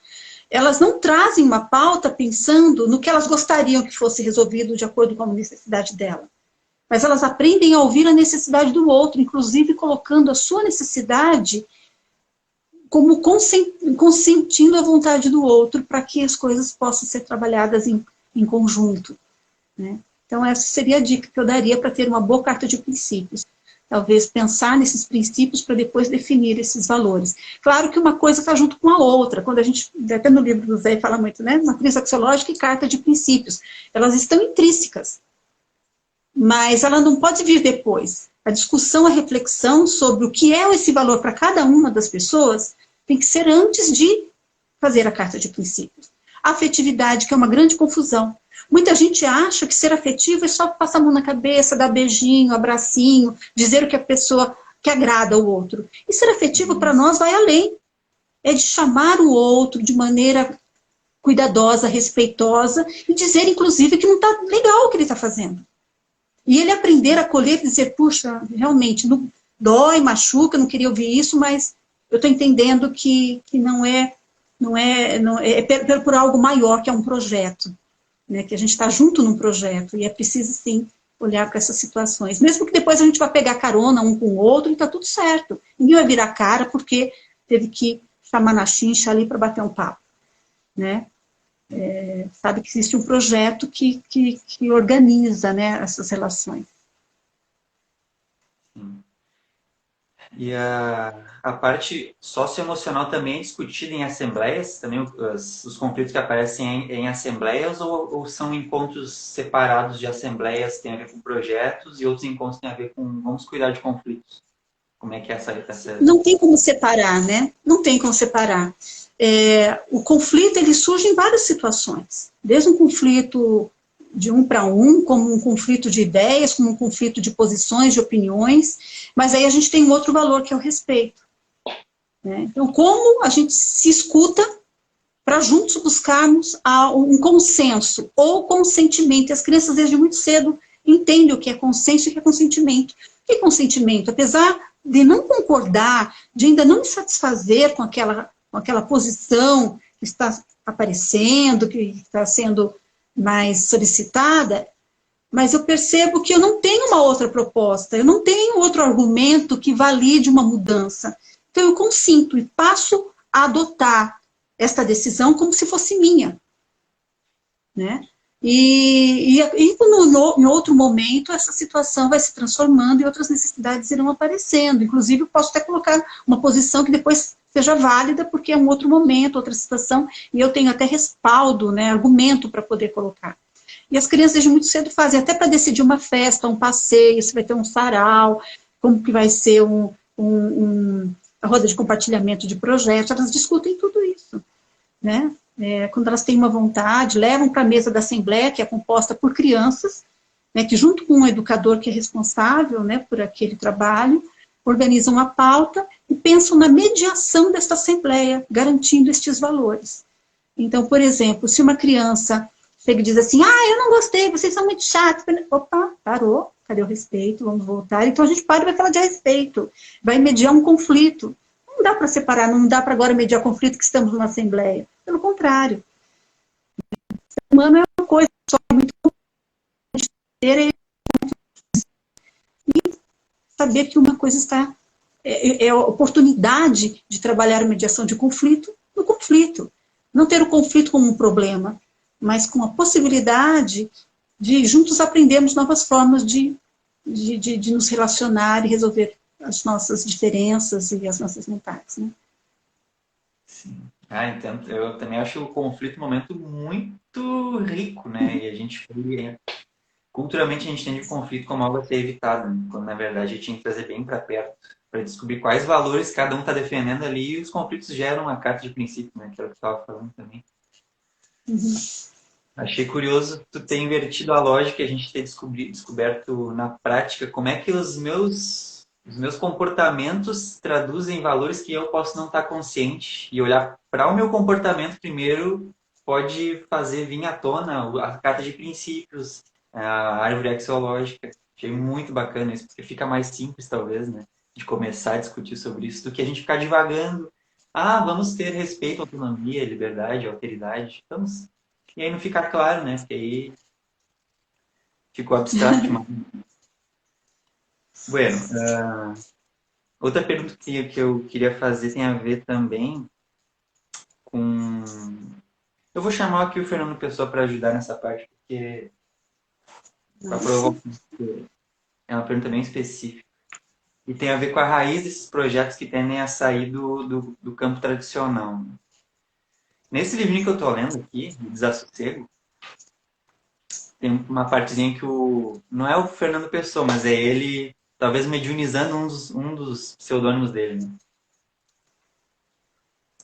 elas não trazem uma pauta pensando no que elas gostariam que fosse resolvido de acordo com a necessidade dela. Mas elas aprendem a ouvir a necessidade do outro, inclusive colocando a sua necessidade como consentindo a vontade do outro para que as coisas possam ser trabalhadas em conjunto. Né? Então, essa seria a dica que eu daria para ter uma boa carta de princípios. Talvez pensar nesses princípios para depois definir esses valores. Claro que uma coisa está junto com a outra. Quando a gente, até no livro do Zé fala muito, né? Matriz axiológica e carta de princípios. Elas estão intrínsecas. Mas ela não pode vir depois. A discussão, a reflexão sobre o que é esse valor para cada uma das pessoas tem que ser antes de fazer a carta de princípios. A afetividade, que é uma grande confusão. Muita gente acha que ser afetivo é só passar a mão na cabeça, dar beijinho, abracinho, dizer o que a pessoa que agrada ao outro. E ser afetivo para nós vai além. É de chamar o outro de maneira cuidadosa, respeitosa e dizer, inclusive, que não está legal o que ele está fazendo. E ele aprender a acolher e dizer, puxa, realmente, não, dói, machuca, não queria ouvir isso, mas eu estou entendendo que não é por algo maior, que é um projeto. Né, que a gente está junto num projeto, e é preciso, sim, olhar para essas situações. Mesmo que depois a gente vá pegar carona um com o outro, e está tudo certo. Ninguém vai virar cara porque teve que chamar na chincha ali para bater um papo. Né? Sabe que existe um projeto que organiza, né, essas relações. E a parte socioemocional também é discutida em assembleias, também os conflitos que aparecem em assembleias, ou são encontros separados de assembleias que têm a ver com projetos e outros encontros têm a ver com vamos cuidar de conflitos? Como é que é essa... Não tem como separar, né? Não tem como separar. O conflito, ele surge em várias situações. Desde um conflito de um para um, como um conflito de ideias, como um conflito de posições, de opiniões, mas aí a gente tem um outro valor, que é o respeito. Né? Então, como a gente se escuta para juntos buscarmos um consenso ou consentimento. E as crianças, desde muito cedo, entendem o que é consenso e o que é consentimento. O que é consentimento? Apesar de não concordar, de ainda não me satisfazer com aquela posição que está aparecendo, que está sendo mais solicitada, mas eu percebo que eu não tenho uma outra proposta, eu não tenho outro argumento que valide uma mudança. Então eu consinto e passo a adotar esta decisão como se fosse minha. Né? E em outro momento essa situação vai se transformando e outras necessidades irão aparecendo. Inclusive eu posso até colocar uma posição que depois seja válida, porque é um outro momento, outra situação, e eu tenho até respaldo, né, argumento para poder colocar. E as crianças desde muito cedo fazem, até para decidir uma festa, um passeio, se vai ter um sarau, como que vai ser a roda de compartilhamento de projetos, elas discutem tudo isso. Né? Quando elas têm uma vontade, levam para a mesa da assembleia, que é composta por crianças, né, que junto com um educador que é responsável, né, por aquele trabalho, organizam a pauta e pensam na mediação desta assembleia, garantindo estes valores. Então, por exemplo, se uma criança chega e diz assim, eu não gostei, vocês são muito chatos. Opa, parou, cadê o respeito? Vamos voltar. Então a gente para e vai falar de respeito, vai mediar um conflito. Não dá para separar, não dá para agora mediar conflito que estamos numa assembleia. Pelo contrário. O ser humano é uma coisa só muito e saber que uma coisa está... É a oportunidade de trabalhar a mediação de conflito no conflito. Não ter o conflito como um problema, mas com a possibilidade de juntos aprendermos novas formas de nos relacionar e resolver as nossas diferenças e as nossas vontades, né? Sim. Então, eu também acho o conflito um momento muito rico, né? E a gente culturalmente a gente entende o conflito como algo a ser evitado, né? Quando na verdade a gente tinha que trazer bem para perto, para descobrir quais valores cada um está defendendo ali, e os conflitos geram a carta de princípio, né? Que era o que eu estava falando também. Uhum. Achei curioso tu ter invertido a lógica e a gente ter descoberto na prática como é que os meus comportamentos traduzem valores que eu posso não estar consciente, e olhar para o meu comportamento primeiro pode fazer vir à tona a carta de princípios, a árvore axiológica. Achei muito bacana isso, porque fica mais simples, talvez, né, de começar a discutir sobre isso, do que a gente ficar divagando. Vamos ter respeito, autonomia, liberdade, alteridade. Vamos. E aí não fica claro, né? Porque aí ficou abstrato demais. Bueno, outra pergunta que eu queria fazer tem a ver também com... Eu vou chamar aqui o Fernando Pessoa para ajudar nessa parte, porque é uma pergunta bem específica. E tem a ver com a raiz desses projetos que tendem a sair do campo tradicional. Nesse livrinho que eu estou lendo aqui, Desassossego, tem uma partezinha que não é o Fernando Pessoa, mas é ele, talvez mediunizando um dos pseudônimos dele, né?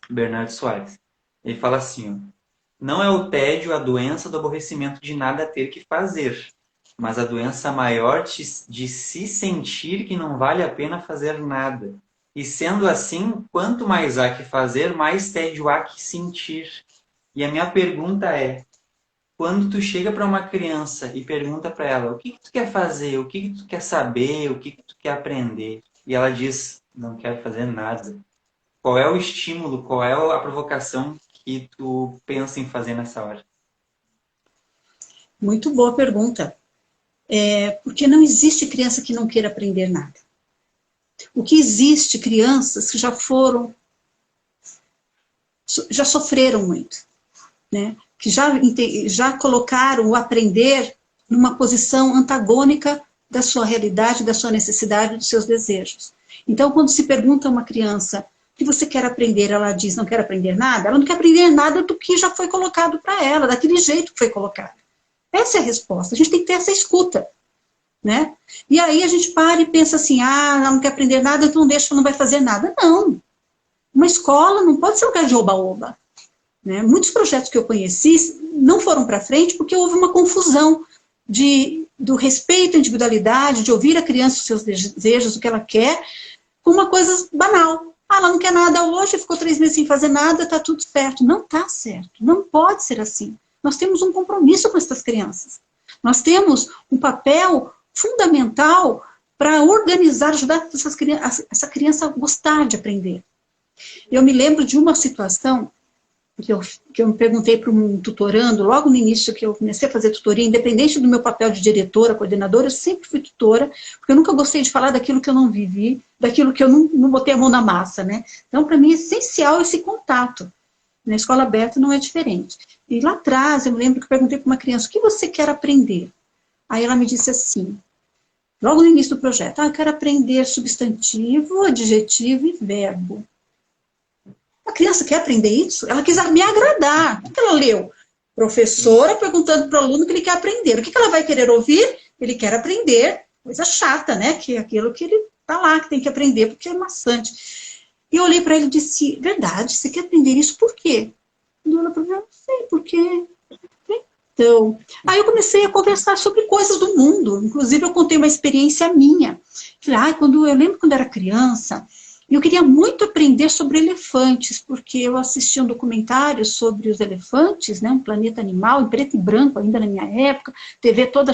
Bernardo Soares. Ele fala assim, ó: não é o tédio a doença do aborrecimento de nada ter que fazer, mas a doença maior de se sentir que não vale a pena fazer nada. E sendo assim, quanto mais há que fazer, mais tédio há que sentir. E a minha pergunta é: quando tu chega para uma criança e pergunta para ela o que tu quer fazer, o que tu quer saber, o que tu quer aprender, e ela diz, não quero fazer nada, qual é o estímulo, qual é a provocação que tu pensa em fazer nessa hora? Muito boa pergunta. Porque não existe criança que não queira aprender nada. O que existe, crianças que já sofreram muito, né? Que já colocaram o aprender numa posição antagônica da sua realidade, da sua necessidade, dos seus desejos. Então, quando se pergunta a uma criança o que você quer aprender, ela diz não quer aprender nada, ela não quer aprender nada do que já foi colocado para ela, daquele jeito que foi colocado. Essa é a resposta. A gente tem que ter essa escuta, né? E aí a gente para e pensa assim, ela não quer aprender nada, então deixa, não vai fazer nada. Não. Uma escola não pode ser um lugar de oba-oba. Né? Muitos projetos que eu conheci não foram para frente porque houve uma confusão do respeito à individualidade, de ouvir a criança os seus desejos, o que ela quer, com uma coisa banal. Ela não quer nada hoje, ficou 3 meses sem fazer nada, está tudo certo. Não está certo, não pode ser assim. Nós temos um compromisso com essas crianças. Nós temos um papel fundamental para organizar, ajudar essa criança a gostar de aprender. Eu me lembro de uma situação que eu me perguntei para um tutorando, logo no início que eu comecei a fazer tutoria, independente do meu papel de diretora, coordenadora, eu sempre fui tutora, porque eu nunca gostei de falar daquilo que eu não vivi, daquilo que eu não botei a mão na massa, né? Então, para mim, é essencial esse contato. Na escola aberta não é diferente. E lá atrás, eu me lembro que eu perguntei para uma criança, o que você quer aprender? Aí ela me disse assim, logo no início do projeto, eu quero aprender substantivo, adjetivo e verbo. A criança quer aprender isso? Ela quis me agradar. O que ela leu? Professora perguntando para o aluno o que ele quer aprender. O que ela vai querer ouvir? Ele quer aprender coisa chata, né? Que é aquilo que ele está lá, que tem que aprender, porque é maçante. E eu olhei para ele e disse, verdade, você quer aprender isso por quê? E ela falou, não sei por quê. Então, aí eu comecei a conversar sobre coisas do mundo. Inclusive, eu contei uma experiência minha. Falei, eu lembro quando era criança, eu queria muito aprender sobre elefantes, porque eu assisti um documentário sobre os elefantes, né, um planeta animal, em preto e branco ainda na minha época, TV toda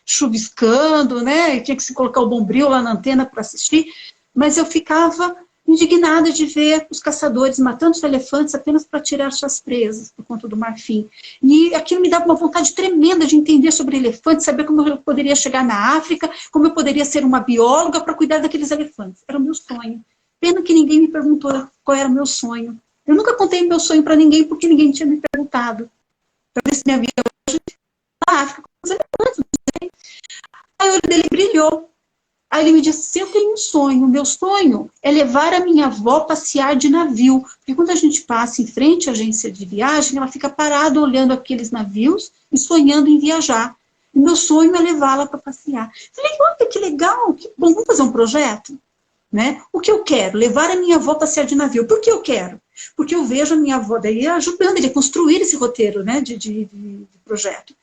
chuviscando, né, tinha que se colocar o bombril lá na antena para assistir, mas eu ficava indignada de ver os caçadores matando os elefantes apenas para tirar suas presas, por conta do marfim. E aquilo me dava uma vontade tremenda de entender sobre elefantes, saber como eu poderia chegar na África, como eu poderia ser uma bióloga para cuidar daqueles elefantes. Era o meu sonho. Pena que ninguém me perguntou qual era o meu sonho. Eu nunca contei meu sonho para ninguém, porque ninguém tinha me perguntado. Para ver se minha vida hoje na África com os Aí o olho dele brilhou. Aí ele me disse, eu tenho um sonho, o meu sonho é levar a minha avó a passear de navio. Porque quando a gente passa em frente à agência de viagem, ela fica parada olhando aqueles navios e sonhando em viajar. E meu sonho é levá-la para passear. Falei, olha que legal, que bom, vamos fazer um projeto? Né? O que eu quero? Levar a minha avó a passear de navio. Por que eu quero? Porque eu vejo a minha avó daí ajudando ele a construir esse roteiro, né, de projeto.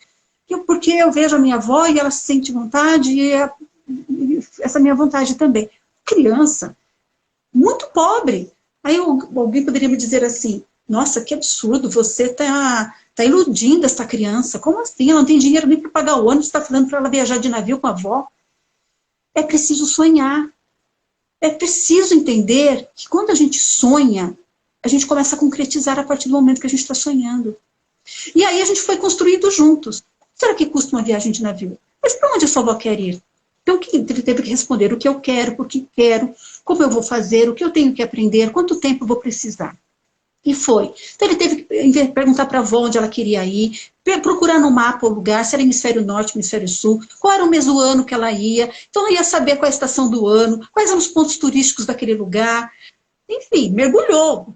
Porque eu vejo a minha avó e ela se sente vontade e essa minha vontade também. Criança, muito pobre. Aí alguém poderia me dizer assim, nossa, que absurdo, você tá iludindo essa criança. Como assim? Ela não tem dinheiro nem para pagar o ônibus, está falando para ela viajar de navio com a avó. É preciso sonhar. É preciso entender que quando a gente sonha, a gente começa a concretizar a partir do momento que a gente está sonhando. E aí a gente foi construindo juntos. Será que custa uma viagem de navio? Mas para onde a sua avó quer ir? Então ele teve que responder o que eu quero, por que quero, como eu vou fazer, o que eu tenho que aprender, quanto tempo eu vou precisar. E foi. Então ele teve que perguntar para a avó onde ela queria ir, procurar no mapa o lugar, se era hemisfério norte, hemisfério sul, qual era o mês do ano que ela ia. Então ela ia saber qual é a estação do ano, quais eram os pontos turísticos daquele lugar. Enfim, mergulhou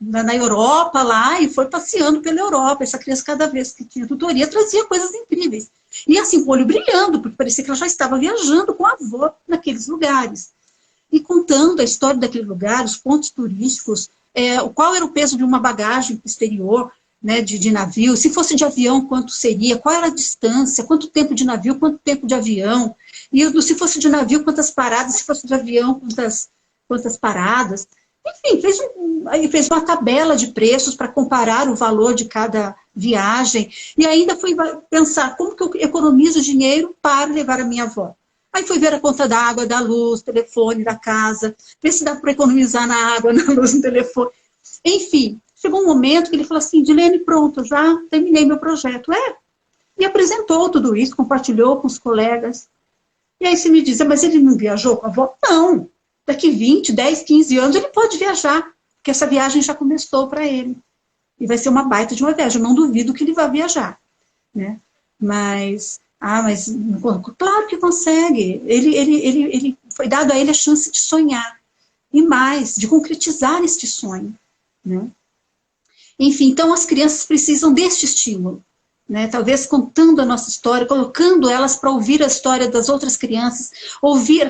na Europa lá e foi passeando pela Europa. Essa criança, cada vez que tinha tutoria, trazia coisas incríveis. E assim, com o olho brilhando, porque parecia que ela já estava viajando com a avó naqueles lugares. E contando a história daquele lugar, os pontos turísticos, qual era o peso de uma bagagem exterior, né, de navio, se fosse de avião, quanto seria, qual era a distância, quanto tempo de navio, quanto tempo de avião, e se fosse de navio, quantas paradas, se fosse de avião, quantas paradas. Enfim, fez uma tabela de preços para comparar o valor de cada viagem, e ainda foi pensar como que eu economizo dinheiro para levar a minha avó. Aí foi ver a conta da água, da luz, telefone, da casa, ver se dá para economizar na água, na luz, no telefone. Enfim, chegou um momento que ele falou assim, Dilene, pronto, já terminei meu projeto. E apresentou tudo isso, compartilhou com os colegas. E aí você me diz, mas ele não viajou com a avó? Não, daqui 20, 10, 15 anos ele pode viajar, porque essa viagem já começou para ele. E vai ser uma baita de uma viagem, eu não duvido que ele vá viajar. Né? Mas claro que consegue. Ele foi dado a ele a chance de sonhar. E mais, de concretizar este sonho. Né? Enfim, então as crianças precisam deste estímulo. Né? Talvez contando a nossa história, colocando elas para ouvir a história das outras crianças.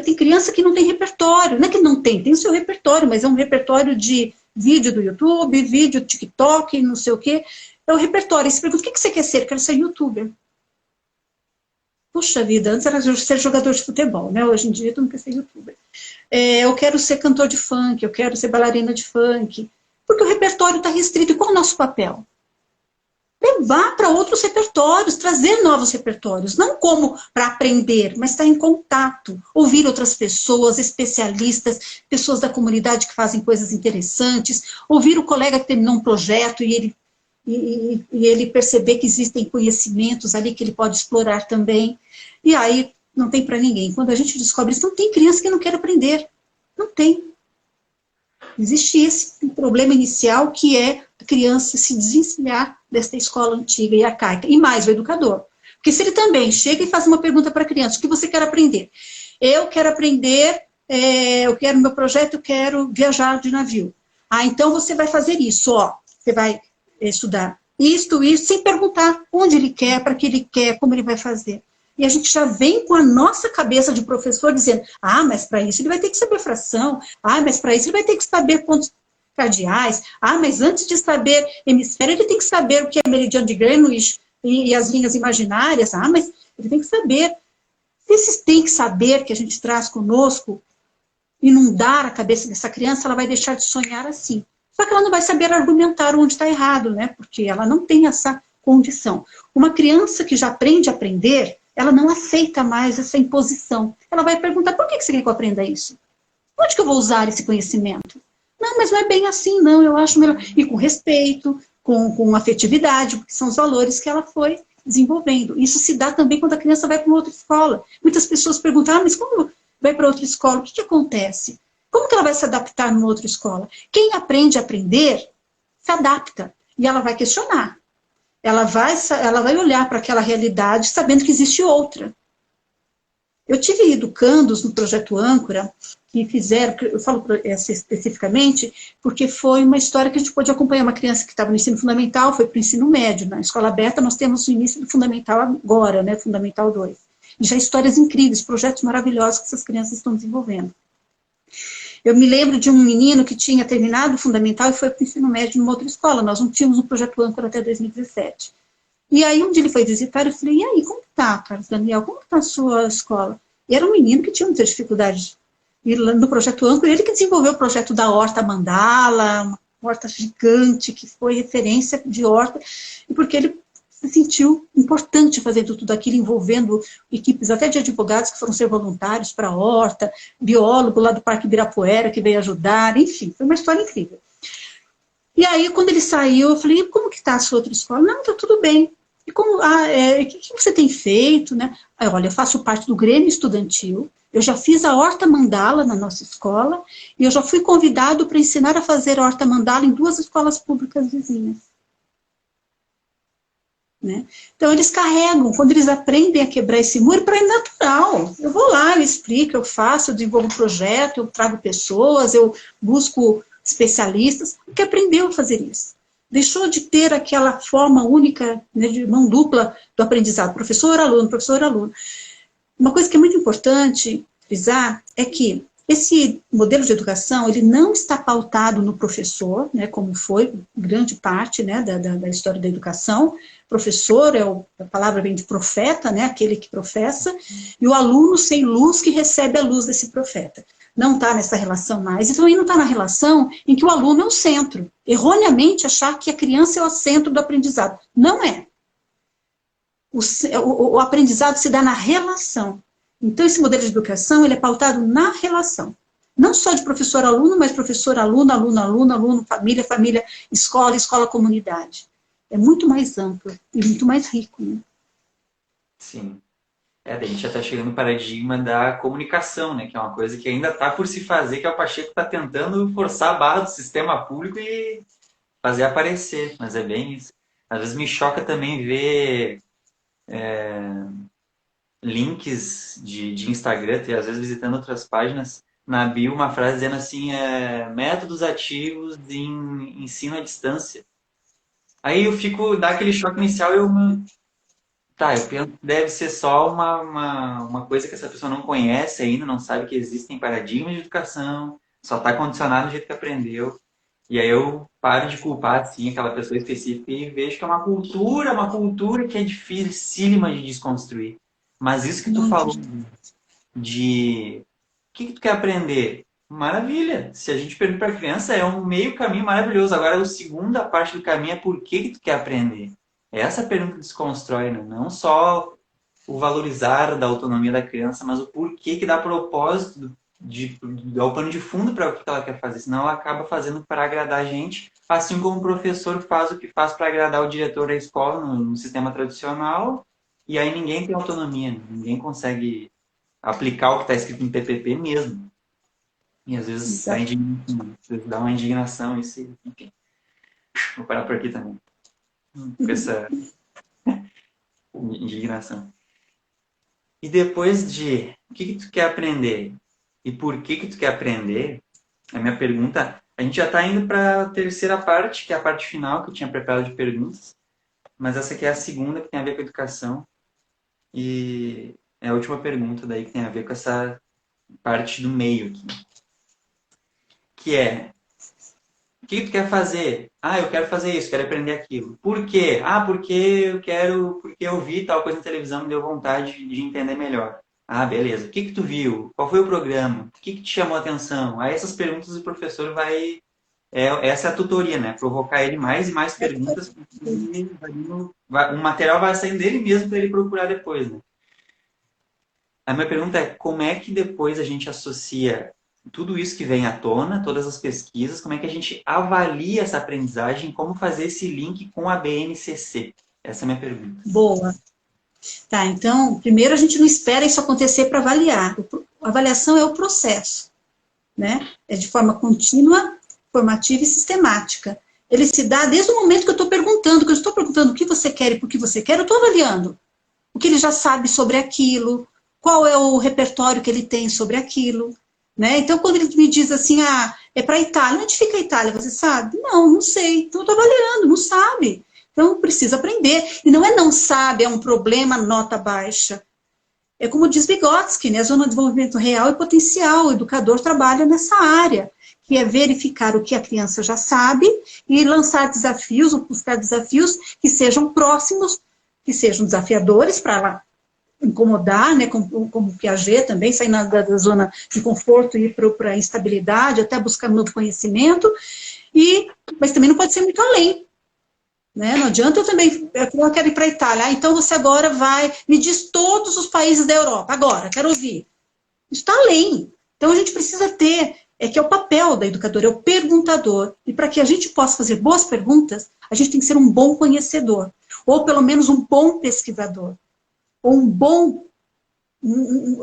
Tem criança que não tem repertório. Não é que não tem o seu repertório, mas é um repertório de vídeo do YouTube, vídeo do TikTok, não sei o quê. É o repertório. E você pergunta, o que você quer ser? Eu quero ser youtuber. Puxa vida, antes era ser jogador de futebol, né? Hoje em dia tu não quer ser youtuber. Eu quero ser cantor de funk, eu quero ser bailarina de funk. Porque o repertório está restrito. E qual é o nosso papel? Levar para outros repertórios, trazer novos repertórios. Não como para aprender, mas estar em contato. Ouvir outras pessoas, especialistas, pessoas da comunidade que fazem coisas interessantes. Ouvir o colega que terminou um projeto e ele perceber que existem conhecimentos ali que ele pode explorar também. E aí não tem para ninguém. Quando a gente descobre isso, não tem criança que não quer aprender. Não tem. Existe esse problema inicial que é a criança se desencilhar desta escola antiga e arcaica. E mais, o educador. Porque se ele também chega e faz uma pergunta para a criança, o que você quer aprender? Eu quero aprender, meu projeto, eu quero viajar de navio. Então você vai fazer isso, você vai estudar isto, sem perguntar onde ele quer, para que ele quer, como ele vai fazer. E a gente já vem com a nossa cabeça de professor dizendo, mas para isso ele vai ter que saber fração, mas para isso ele vai ter que saber pontos cardeais, mas antes de saber hemisfério, ele tem que saber o que é meridiano de Greenwich e as linhas imaginárias, mas ele tem que saber. Esses tem que saber que a gente traz conosco, inundar a cabeça dessa criança, ela vai deixar de sonhar assim. Só que ela não vai saber argumentar onde está errado, né? Porque ela não tem essa condição. Uma criança que já aprende a aprender, ela não aceita mais essa imposição. Ela vai perguntar, por que você quer que eu aprenda isso? Onde que eu vou usar esse conhecimento? Não, mas não é bem assim, não, eu acho melhor. E com respeito, com afetividade, porque são os valores que ela foi desenvolvendo. Isso se dá também quando a criança vai para uma outra escola. Muitas pessoas perguntam, mas como vai para outra escola? O que acontece? Como que ela vai se adaptar numa outra escola? Quem aprende a aprender, se adapta. E ela vai questionar. ela vai olhar para aquela realidade sabendo que existe outra. Eu tive educandos no Projeto Âncora que fizeram, eu falo especificamente, porque foi uma história que a gente pôde acompanhar uma criança que estava no ensino fundamental, foi para o ensino médio. Na escola aberta nós temos o início do fundamental agora, né, Fundamental 2. E já histórias incríveis, projetos maravilhosos que essas crianças estão desenvolvendo. Eu me lembro de um menino que tinha terminado o fundamental e foi para o ensino médio numa outra escola. Nós não tínhamos o Projeto Âncora até 2017. E aí, um dia ele foi visitar, eu falei, e aí, como está, Carlos Daniel, como está a sua escola? E era um menino que tinha muitas dificuldades. E no Projeto Âncora, ele que desenvolveu o projeto da Horta Mandala, uma horta gigante, que foi referência de horta, e porque ele se sentiu importante fazer tudo aquilo, envolvendo equipes até de advogados que foram ser voluntários para a horta, biólogo lá do Parque Ibirapuera que veio ajudar, enfim, foi uma história incrível. E aí, quando ele saiu, eu falei, como que está a sua outra escola? Não, está tudo bem. E como, o que você tem feito, né? Aí, olha, eu faço parte do Grêmio Estudantil, eu já fiz a Horta Mandala na nossa escola, e eu já fui convidado para ensinar a fazer a Horta Mandala em 2 escolas públicas vizinhas. Né? Então, eles carregam, quando eles aprendem a quebrar esse muro, para é natural. Eu vou lá, eu explico, eu faço, eu desenvolvo um projeto, eu trago pessoas, eu busco especialistas, que aprendeu a fazer isso. Deixou de ter aquela forma única, né, de mão dupla do aprendizado, professor-aluno, professor-aluno. Uma coisa que é muito importante frisar é que esse modelo de educação, ele não está pautado no professor, né, como foi grande parte, né, da história da educação. Professor, a palavra vem de profeta, né, aquele que professa, e o aluno sem luz que recebe a luz desse profeta. Não está nessa relação mais, e também não está na relação em que o aluno é o centro. Erroneamente achar que a criança é o centro do aprendizado. Não é. O aprendizado se dá na relação. Então, esse modelo de educação, ele é pautado na relação. Não só de professor-aluno, mas professor-aluno, aluno-aluno, aluno, família, família, escola, escola-comunidade. É muito mais amplo e muito mais rico. Né? Sim. A gente já está chegando no paradigma da comunicação, né? Que é uma coisa que ainda está por se fazer, que é o Pacheco está tentando forçar a barra do sistema público e fazer aparecer. Mas é bem isso. Às vezes me choca também ver links de Instagram, às vezes visitando outras páginas, na bio uma frase dizendo assim, métodos ativos em ensino à distância. Aí eu fico, dá aquele choque inicial e eu penso que deve ser só uma coisa que essa pessoa não conhece ainda, não sabe que existem paradigmas de educação, só está condicionado do jeito que aprendeu. E aí eu paro de culpar, assim, aquela pessoa específica e vejo que é uma cultura que é dificílima de desconstruir. Mas isso que tu falou de o que tu quer aprender? Maravilha! Se a gente pergunta para a criança, é um meio caminho maravilhoso. Agora, a segunda parte do caminho é por que tu quer aprender? Essa pergunta desconstrói, né? Não só o valorizar da autonomia da criança, mas o porquê que dá propósito de dar o pano de fundo para o que ela quer fazer. Senão ela acaba fazendo para agradar a gente, assim como o professor faz o que faz para agradar o diretor da escola no sistema tradicional, e aí ninguém tem autonomia, né? Ninguém consegue aplicar o que está escrito no TPP mesmo. E às vezes dá uma indignação, isso, enfim. Vou parar por aqui também. Com essa indignação. E depois de o que tu quer aprender e por que tu quer aprender, a minha pergunta, a gente já está indo para a terceira parte, que é a parte final, que eu tinha preparado de perguntas, mas essa aqui é a segunda, que tem a ver com a educação, e é a última pergunta daí que tem a ver com essa parte do meio aqui. Que é, o que tu quer fazer? Eu quero fazer isso, quero aprender aquilo. Por quê? Porque eu vi tal coisa na televisão, me deu vontade de entender melhor. Beleza. O que tu viu? Qual foi o programa? O que te chamou a atenção? Aí essas perguntas o professor vai... essa é a tutoria, né? Provocar ele mais e mais perguntas. O material vai saindo dele mesmo para ele procurar depois, né? A minha pergunta é, como é que depois a gente associa tudo isso que vem à tona, todas as pesquisas, como é que a gente avalia essa aprendizagem, como fazer esse link com a BNCC? Essa é a minha pergunta. Boa. Tá, então, primeiro a gente não espera isso acontecer para avaliar. A avaliação é o processo, né? É de forma contínua, formativa e sistemática. Ele se dá desde o momento que eu estou perguntando, o que você quer e por que você quer, eu estou avaliando o que ele já sabe sobre aquilo, qual é o repertório que ele tem sobre aquilo, né? Então, quando ele me diz assim, é para a Itália, onde fica a Itália, você sabe? Não sei, então eu estou avaliando, não sabe. Então, precisa aprender. E não é não sabe, é um problema, nota baixa. É como diz Vygotsky, né? A zona de desenvolvimento real e potencial. O educador trabalha nessa área, que é verificar o que a criança já sabe e lançar desafios, ou buscar desafios que sejam próximos, que sejam desafiadores para ela incomodar, né? Como Piaget também, sair da zona de conforto e ir para a instabilidade, até buscar um novo conhecimento, mas também não pode ser muito além. Né? Não adianta eu quero ir para a Itália, então você agora me diz todos os países da Europa, agora, quero ouvir. Isso está além. Então a gente precisa ter, que é o papel da educadora, é o perguntador. E para que a gente possa fazer boas perguntas, a gente tem que ser um bom conhecedor, ou pelo menos um bom pesquisador, ou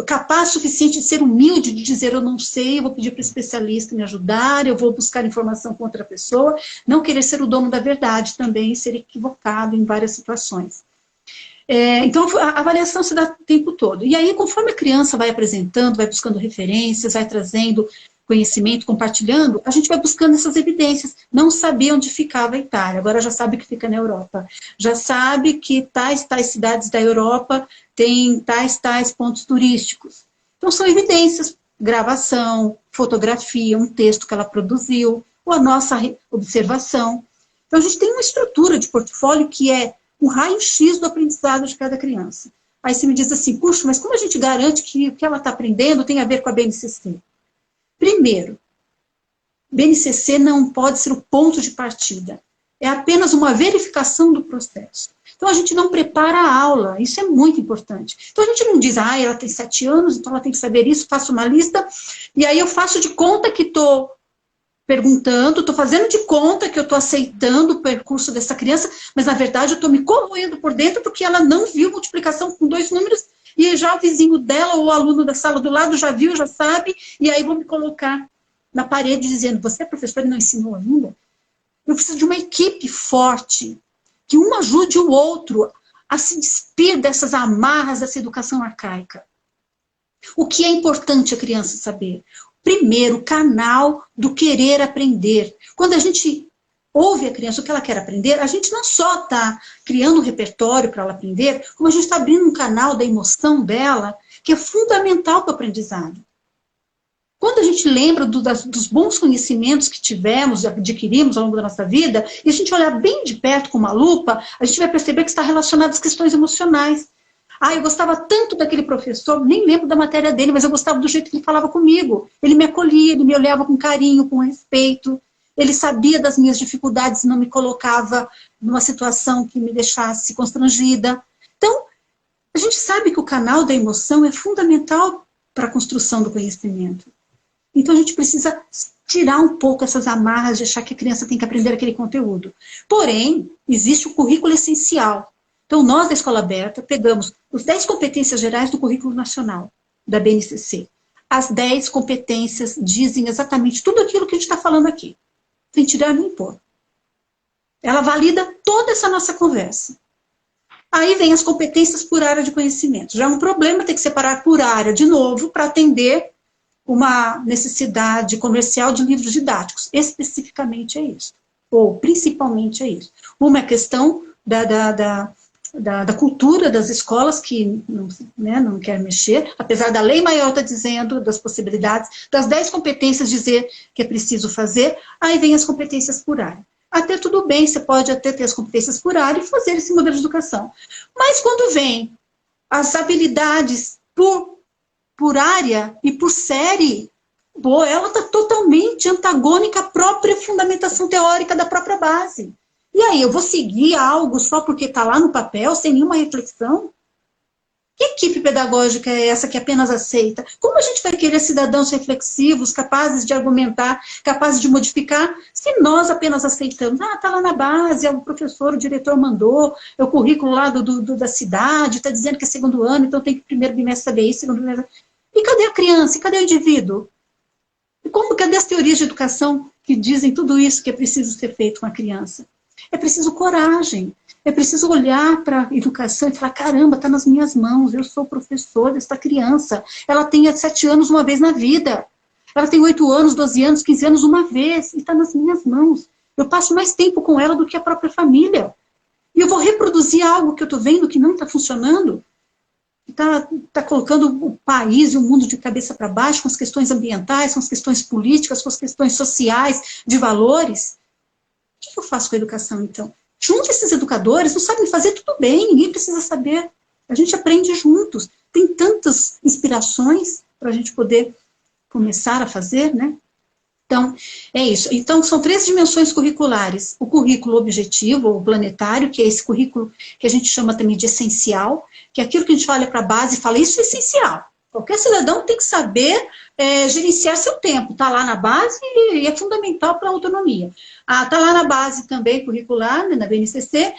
capaz suficiente de ser humilde, de dizer eu não sei, eu vou pedir para o especialista me ajudar, eu vou buscar informação com outra pessoa, não querer ser o dono da verdade também, ser equivocado em várias situações. Então, a avaliação se dá o tempo todo. E aí, conforme a criança vai apresentando, vai buscando referências, vai trazendo conhecimento, compartilhando, a gente vai buscando essas evidências. Não sabia onde ficava a Itália, agora já sabe que fica na Europa. Já sabe que tais cidades da Europa têm tais pontos turísticos. Então, são evidências, gravação, fotografia, um texto que ela produziu, ou a nossa observação. Então, a gente tem uma estrutura de portfólio que é um raio-x do aprendizado de cada criança. Aí você me diz assim, puxa, mas como a gente garante que o que ela está aprendendo tem a ver com a BNCC? Primeiro, BNCC não pode ser o ponto de partida. É apenas uma verificação do processo. Então, a gente não prepara a aula. Isso é muito importante. Então, a gente não diz, ela tem 7 anos, então ela tem que saber isso, faço uma lista, e aí eu faço de conta que estou perguntando, estou fazendo de conta que eu estou aceitando o percurso dessa criança, mas, na verdade, eu estou me corroendo por dentro porque ela não viu multiplicação com 2 números e já o vizinho dela ou o aluno da sala do lado já viu, já sabe, e aí vou me colocar na parede dizendo, você é professor e não ensinou ainda? Eu preciso de uma equipe forte, que um ajude o outro a se despir dessas amarras dessa educação arcaica. O que é importante a criança saber? Primeiro, o canal do querer aprender. Quando a gente ouve a criança o que ela quer aprender, a gente não só está criando um repertório para ela aprender, como a gente está abrindo um canal da emoção dela, que é fundamental para o aprendizado. Quando a gente lembra dos bons conhecimentos que tivemos, adquirimos ao longo da nossa vida, e a gente olhar bem de perto com uma lupa, a gente vai perceber que está relacionado às questões emocionais. Eu gostava tanto daquele professor, nem lembro da matéria dele, mas eu gostava do jeito que ele falava comigo. Ele me acolhia, ele me olhava com carinho, com respeito. Ele sabia das minhas dificuldades e não me colocava numa situação que me deixasse constrangida. Então, a gente sabe que o canal da emoção é fundamental para a construção do conhecimento. Então, a gente precisa tirar um pouco essas amarras de achar que a criança tem que aprender aquele conteúdo. Porém, existe o currículo essencial. Então, nós da Escola Aberta pegamos os 10 competências gerais do currículo nacional da BNCC. As 10 competências dizem exatamente tudo aquilo que a gente está falando aqui, sem tirar nem pôr. Ela valida toda essa nossa conversa. Aí vem as competências por área de conhecimento. Já é um problema ter que separar por área, de novo, para atender uma necessidade comercial de livros didáticos. Especificamente é isso. Ou principalmente é isso. Uma é a questão da cultura das escolas, que não quer mexer, apesar da lei maior estar dizendo das possibilidades, das 10 competências dizer que é preciso fazer, aí vem as competências por área. Até tudo bem, você pode até ter as competências por área e fazer esse modelo de educação. Mas quando vem as habilidades por área e por série, ela está totalmente antagônica à própria fundamentação teórica da própria base. E aí, eu vou seguir algo só porque está lá no papel, sem nenhuma reflexão? Que equipe pedagógica é essa que apenas aceita? Como a gente vai querer cidadãos reflexivos, capazes de argumentar, capazes de modificar, se nós apenas aceitamos? Está lá na base, o professor, o diretor mandou, é o currículo lá da cidade, está dizendo que é 2º ano, então tem que primeiro bimestre saber isso, 2º bimestre... E cadê a criança? E cadê o indivíduo? E cadê as teorias de educação que dizem tudo isso que é preciso ser feito com a criança. É preciso coragem, é preciso olhar para a educação e falar, caramba, está nas minhas mãos, eu sou professor desta criança, ela tem 7 anos uma vez na vida, ela tem 8 anos, 12 anos, 15 anos uma vez, e está nas minhas mãos. Eu passo mais tempo com ela do que a própria família. E eu vou reproduzir algo que eu estou vendo que não está funcionando, está colocando o país e o mundo de cabeça para baixo com as questões ambientais, com as questões políticas, com as questões sociais, de valores. O que eu faço com a educação, então? Junte esses educadores, não sabem fazer, tudo bem, ninguém precisa saber. A gente aprende juntos. Tem tantas inspirações para a gente poder começar a fazer, né? Então, é isso. Então, são 3 dimensões curriculares. O currículo objetivo, ou planetário, que é esse currículo que a gente chama também de essencial, que é aquilo que a gente olha para a base e fala, isso é essencial. Qualquer cidadão tem que saber gerenciar seu tempo. Está lá na base e é fundamental para a autonomia. Está lá na base também curricular, né, na BNCC,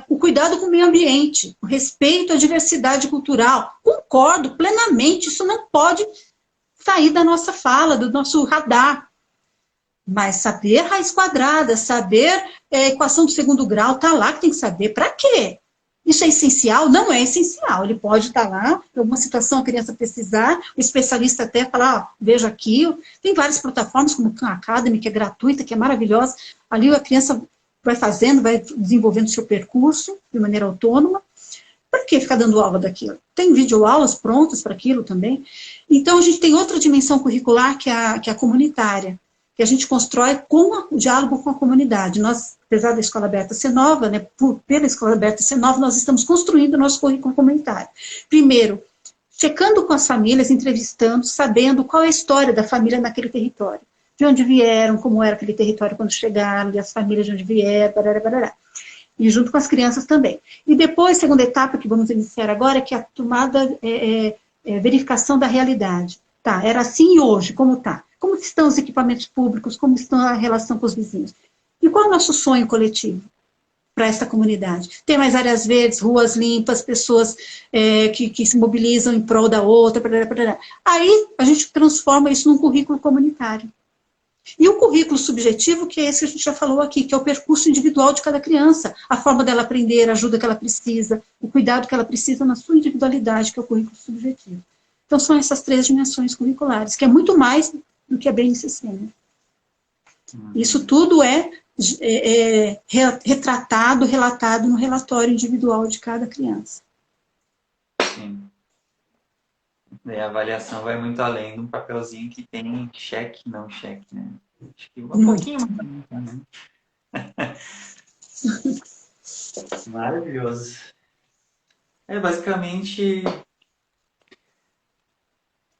o cuidado com o meio ambiente, o respeito à diversidade cultural. Concordo plenamente, isso não pode sair da nossa fala, do nosso radar. Mas saber raiz quadrada, saber equação do segundo grau, está lá que tem que saber. Para quê? Isso é essencial? Não é essencial. Ele pode estar lá, em alguma situação a criança precisar, o especialista até falar, veja aqui, tem várias plataformas, como o Khan Academy, que é gratuita, que é maravilhosa. Ali a criança vai fazendo, vai desenvolvendo seu percurso de maneira autônoma. Para que ficar dando aula daquilo? Tem videoaulas prontas para aquilo também. Então, a gente tem outra dimensão curricular, que é a comunitária, que a gente constrói com o diálogo com a comunidade. Nós, apesar da Escola Aberta ser nova, né, pela Escola Aberta ser nova, nós estamos construindo o nosso currículo comunitário. Primeiro, checando com as famílias, entrevistando, sabendo qual é a história da família naquele território. De onde vieram, como era aquele território quando chegaram, e as famílias de onde vieram, barará, barará. E junto com as crianças também. E depois, segunda etapa que vamos iniciar agora, que é a tomada, verificação da realidade. Tá, era assim e hoje, como está? Como estão os equipamentos públicos, como está a relação com os vizinhos? E qual é o nosso sonho coletivo para essa comunidade? Ter mais áreas verdes, ruas limpas, pessoas que se mobilizam em prol da outra, barará, barará. Aí a gente transforma isso num currículo comunitário. E o currículo subjetivo, que é esse que a gente já falou aqui, que é o percurso individual de cada criança, a forma dela aprender, a ajuda que ela precisa, o cuidado que ela precisa na sua individualidade, que é o currículo subjetivo. Então, são essas 3 dimensões curriculares, que é muito mais do que a BNCC. Né? Isso tudo é retratado, relatado no relatório individual de cada criança. Sim. Daí a avaliação vai muito além de um papelzinho que tem cheque, não cheque, né? Acho que um pouquinho mais, né? Maravilhoso. Basicamente,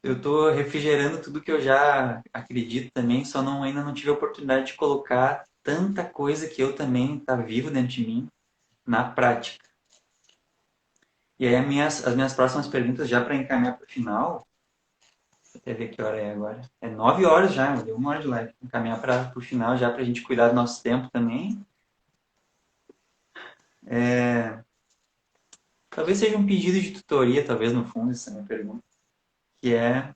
eu estou refrigerando tudo que eu já acredito também, só ainda não tive a oportunidade de colocar tanta coisa que eu também está vivo dentro de mim na prática. E aí as minhas próximas perguntas, já para encaminhar para o final, deixa eu até ver que hora é agora. É 9 horas já, deu 1 hora de live. Encaminhar para o final já para a gente cuidar do nosso tempo também. Talvez seja um pedido de tutoria, talvez no fundo, essa é a minha pergunta. Que é,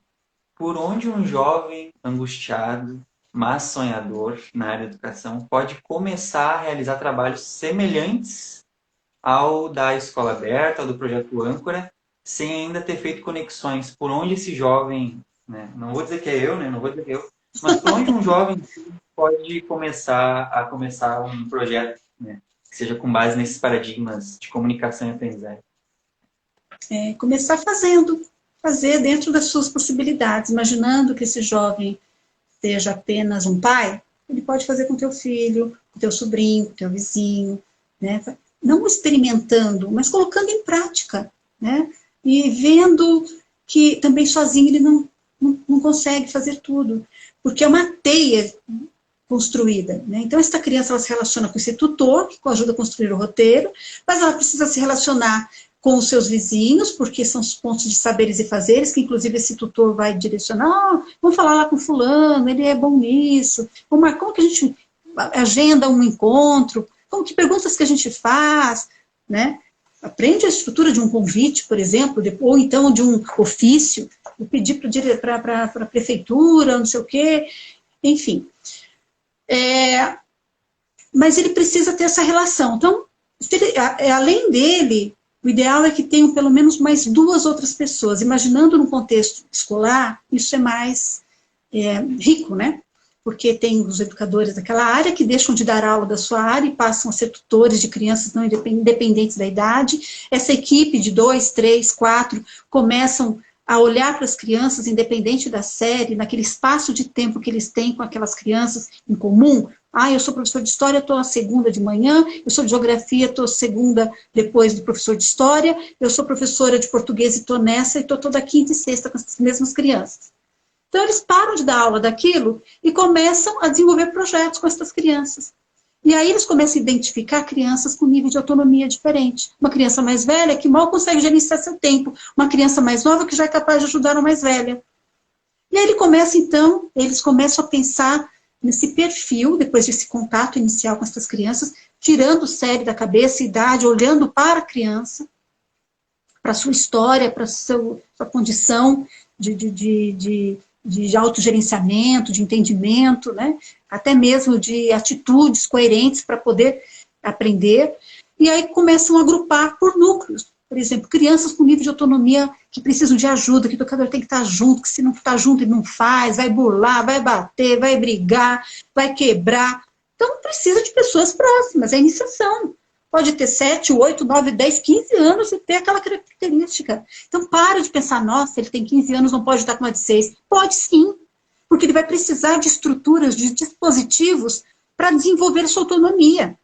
por onde um jovem angustiado, mas sonhador na área da educação pode começar a realizar trabalhos semelhantes ao da Escola Aberta, ao do Projeto Âncora, sem ainda ter feito conexões? Por onde esse jovem, né, não vou dizer que é eu, né, não vou dizer que é eu, mas por onde um jovem pode começar um projeto, né, que seja com base nesses paradigmas de comunicação e aprendizagem? Começar fazer dentro das suas possibilidades, imaginando que esse jovem seja apenas um pai, ele pode fazer com teu filho, com teu sobrinho, com teu vizinho, né? Não experimentando, mas colocando em prática, né? E vendo que também sozinho ele não consegue fazer tudo, porque é uma teia construída, né? Então, essa criança ela se relaciona com esse tutor, que ajuda a construir o roteiro, mas ela precisa se relacionar com os seus vizinhos, porque são os pontos de saberes e fazeres, que inclusive esse tutor vai direcionar, vamos falar lá com fulano, ele é bom nisso, como que a gente agenda um encontro, que perguntas que a gente faz, né? Aprende a estrutura de um convite, por exemplo, ou então de um ofício, pedir para a prefeitura, não sei o quê, enfim. Mas ele precisa ter essa relação. Então, além dele, o ideal é que tenham pelo menos mais 2 outras pessoas. Imaginando no contexto escolar, isso é mais rico, né? Porque tem os educadores daquela área que deixam de dar aula da sua área e passam a ser tutores de crianças não independentes da idade. Essa equipe de 2, 3, 4 começam a olhar para as crianças, independente da série, naquele espaço de tempo que eles têm com aquelas crianças em comum. Eu sou professor de história, estou a segunda de manhã, eu sou de geografia, estou segunda depois do professor de história, eu sou professora de português e estou nessa, e estou toda quinta e sexta com as mesmas crianças. Então, eles param de dar aula daquilo e começam a desenvolver projetos com essas crianças. E aí eles começam a identificar crianças com nível de autonomia diferente. Uma criança mais velha que mal consegue gerenciar seu tempo. Uma criança mais nova que já é capaz de ajudar a mais velha. E aí eles começam a pensar nesse perfil, depois desse contato inicial com essas crianças, tirando o sério da cabeça, idade, olhando para a criança, para a sua história, para a sua condição de autogerenciamento, de entendimento, né? Até mesmo de atitudes coerentes para poder aprender. E aí começam a agrupar por núcleos. Por exemplo, crianças com nível de autonomia que precisam de ajuda, que o educador tem que estar junto, que se não está junto ele não faz, vai burlar, vai bater, vai brigar, vai quebrar. Então precisa de pessoas próximas, é a iniciação. Pode ter 7, 8, 9, 10, 15 anos e ter aquela característica. Então, para de pensar, nossa, ele tem 15 anos, não pode estar com uma de 6. Pode sim, porque ele vai precisar de estruturas, de dispositivos para desenvolver sua autonomia.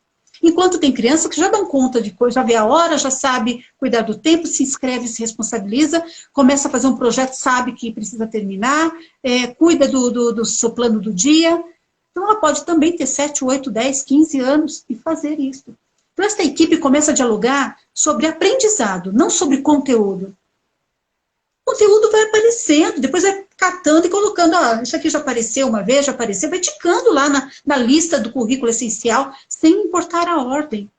Enquanto tem criança que já dão conta de coisa, já vê a hora, já sabe cuidar do tempo, se inscreve, se responsabiliza, começa a fazer um projeto, sabe que precisa terminar, cuida do seu plano do dia. Então, ela pode também ter 7, 8, 10, 15 anos e fazer isso. Então, esta equipe começa a dialogar sobre aprendizado, não sobre conteúdo. O conteúdo vai aparecendo, depois vai catando e colocando, isso aqui já apareceu uma vez, já apareceu, vai ticando lá na lista do currículo essencial, sem importar a ordem.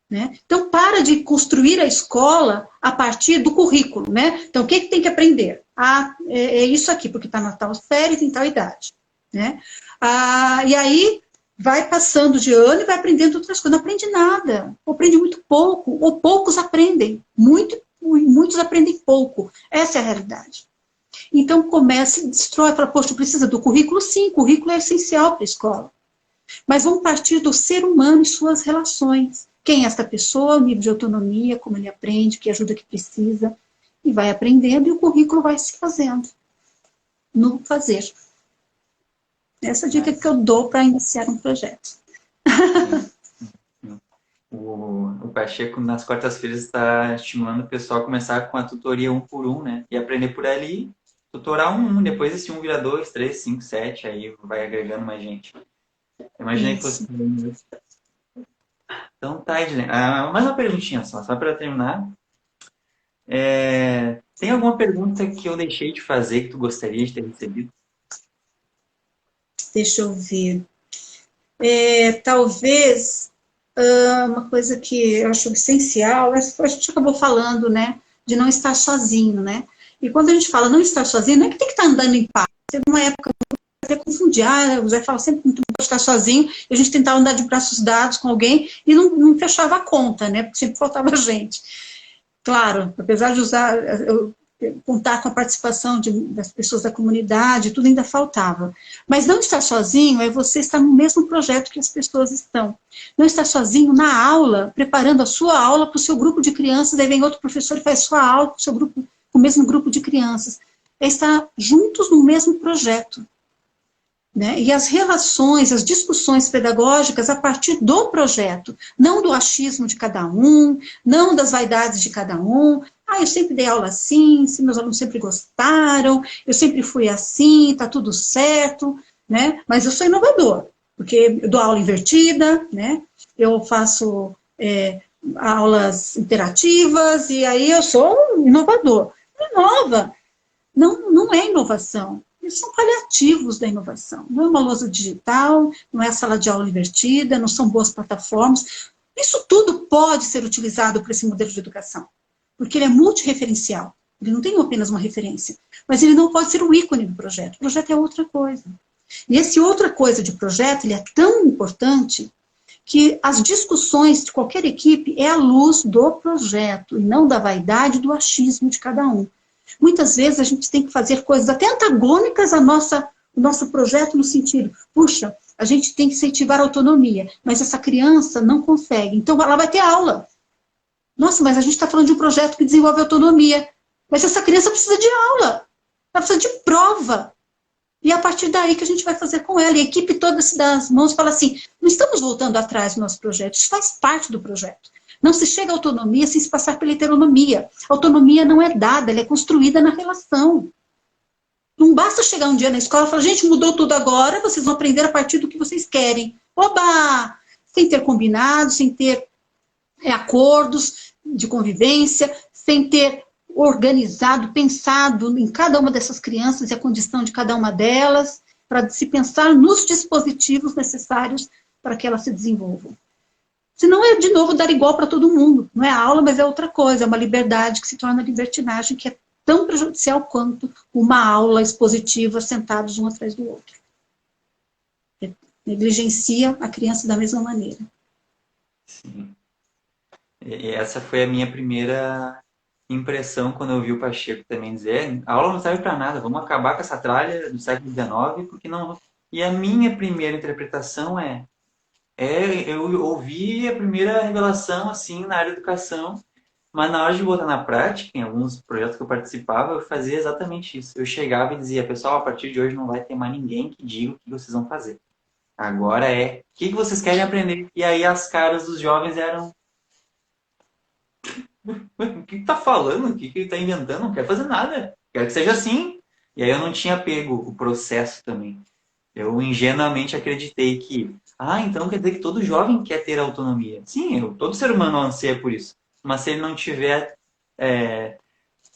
Né? Então, para de construir a escola a partir do currículo. Né? Então, o que tem que aprender? É isso aqui, porque está na tal série, tem tal idade. Né? E aí, vai passando de ano e vai aprendendo outras coisas. Não aprende nada, ou aprende muito pouco, ou poucos aprendem, muitos aprendem pouco. Essa é a realidade. Então começa, destrói, fala, poxa, precisa do currículo? Sim, o currículo é essencial para a escola. Mas vamos partir do ser humano e suas relações. Quem é essa pessoa, o nível de autonomia, como ele aprende, que ajuda que precisa, e vai aprendendo e o currículo vai se fazendo. No fazer. Essa dica que eu dou para iniciar um projeto. O Pacheco, nas quartas-feiras, está estimulando o pessoal a começar com a tutoria 1 por 1, né? E aprender por ali, tutorar um, depois esse 1 vira 2, 3, 5, 7, aí vai agregando mais gente. Imaginei que fosse... Então tá, Edilene. Mais uma perguntinha só para terminar. Tem alguma pergunta que eu deixei de fazer que tu gostaria de ter recebido? Deixa eu ver. Talvez uma coisa que eu acho essencial, a gente acabou falando, né, de não estar sozinho, né? E quando a gente fala não estar sozinho, não é que tem que estar andando em paz. Teve uma época que eu até confundia, o Zé fala sempre que não pode estar sozinho, e a gente tentava andar de braços dados com alguém e não fechava a conta, né? Porque sempre faltava gente. Claro, apesar de contar com a participação das pessoas da comunidade, tudo ainda faltava. Mas não estar sozinho é você estar no mesmo projeto que as pessoas estão. Não estar sozinho na aula, preparando a sua aula para o seu grupo de crianças, aí vem outro professor e faz sua aula com o mesmo grupo de crianças. É estar juntos no mesmo projeto. Né? E as relações, as discussões pedagógicas a partir do projeto, não do achismo de cada um, não das vaidades de cada um. Eu sempre dei aula assim, meus alunos sempre gostaram, eu sempre fui assim, está tudo certo, né? Mas eu sou inovador, porque eu dou aula invertida, né? Eu faço aulas interativas, e aí eu sou inovador. Inova, não é inovação. Eles são paliativos da inovação. Não é uma lousa digital, não é a sala de aula invertida, não são boas plataformas. Isso tudo pode ser utilizado para esse modelo de educação, porque ele é multireferencial. Ele não tem apenas uma referência, mas ele não pode ser o ícone do projeto. O projeto é outra coisa. E esse outra coisa de projeto, ele é tão importante que as discussões de qualquer equipe é à luz do projeto, e não da vaidade e do achismo de cada um. Muitas vezes a gente tem que fazer coisas até antagônicas ao nosso projeto, no sentido, puxa, a gente tem que incentivar a autonomia, mas essa criança não consegue, então ela vai ter aula. Nossa, mas a gente está falando de um projeto que desenvolve autonomia, mas essa criança precisa de aula, ela precisa de prova. E é a partir daí que a gente vai fazer com ela. E a equipe toda se dá as mãos e fala assim, não estamos voltando atrás do nosso projeto, isso faz parte do projeto. Não se chega à autonomia sem se passar pela heteronomia. A autonomia não é dada, ela é construída na relação. Não basta chegar um dia na escola e falar, gente, mudou tudo agora, vocês vão aprender a partir do que vocês querem. Oba! Sem ter combinado, sem ter acordos de convivência, sem ter organizado, pensado em cada uma dessas crianças e a condição de cada uma delas, para se pensar nos dispositivos necessários para que elas se desenvolvam. Senão é, de novo, dar igual para todo mundo. Não é aula, mas é outra coisa, é uma liberdade que se torna libertinagem, que é tão prejudicial quanto uma aula expositiva sentados um atrás do outro. Negligencia a criança da mesma maneira. Sim. E essa foi a minha primeira impressão quando eu vi o Pacheco também dizer, a aula não serve para nada, vamos acabar com essa tralha do século XIX, porque não... E a minha primeira interpretação eu ouvi a primeira revelação assim na área de educação, mas na hora de botar na prática, em alguns projetos que eu participava, eu fazia exatamente isso. Eu chegava e dizia, pessoal, a partir de hoje não vai ter mais ninguém que diga o que vocês vão fazer. Agora o que vocês querem aprender? E aí as caras dos jovens eram... O que tá falando? O que ele tá inventando? Não quero fazer nada. Quero que seja assim. E aí eu não tinha pego o processo também. Eu ingenuamente acreditei que, então quer dizer que todo jovem quer ter autonomia. Sim, todo ser humano anseia por isso. Mas se ele não tiver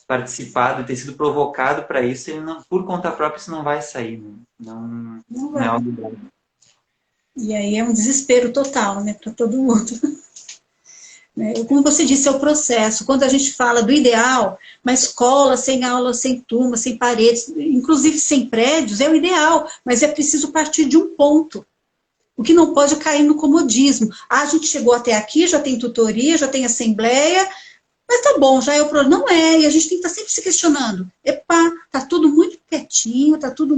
participado, ter sido provocado para isso, ele não, por conta própria isso não vai sair. Não é algo bom. E aí é um desespero total, né, para todo mundo. Como você disse, é o processo. Quando a gente fala do ideal, uma escola sem aula, sem turma, sem paredes, inclusive sem prédios, é o ideal, mas é preciso partir de um ponto. O que não pode é cair no comodismo. A gente chegou até aqui, já tem tutoria, já tem assembleia, mas tá bom, já é o problema. Não é, e a gente tem que estar sempre se questionando. Tá tudo muito quietinho, tá tudo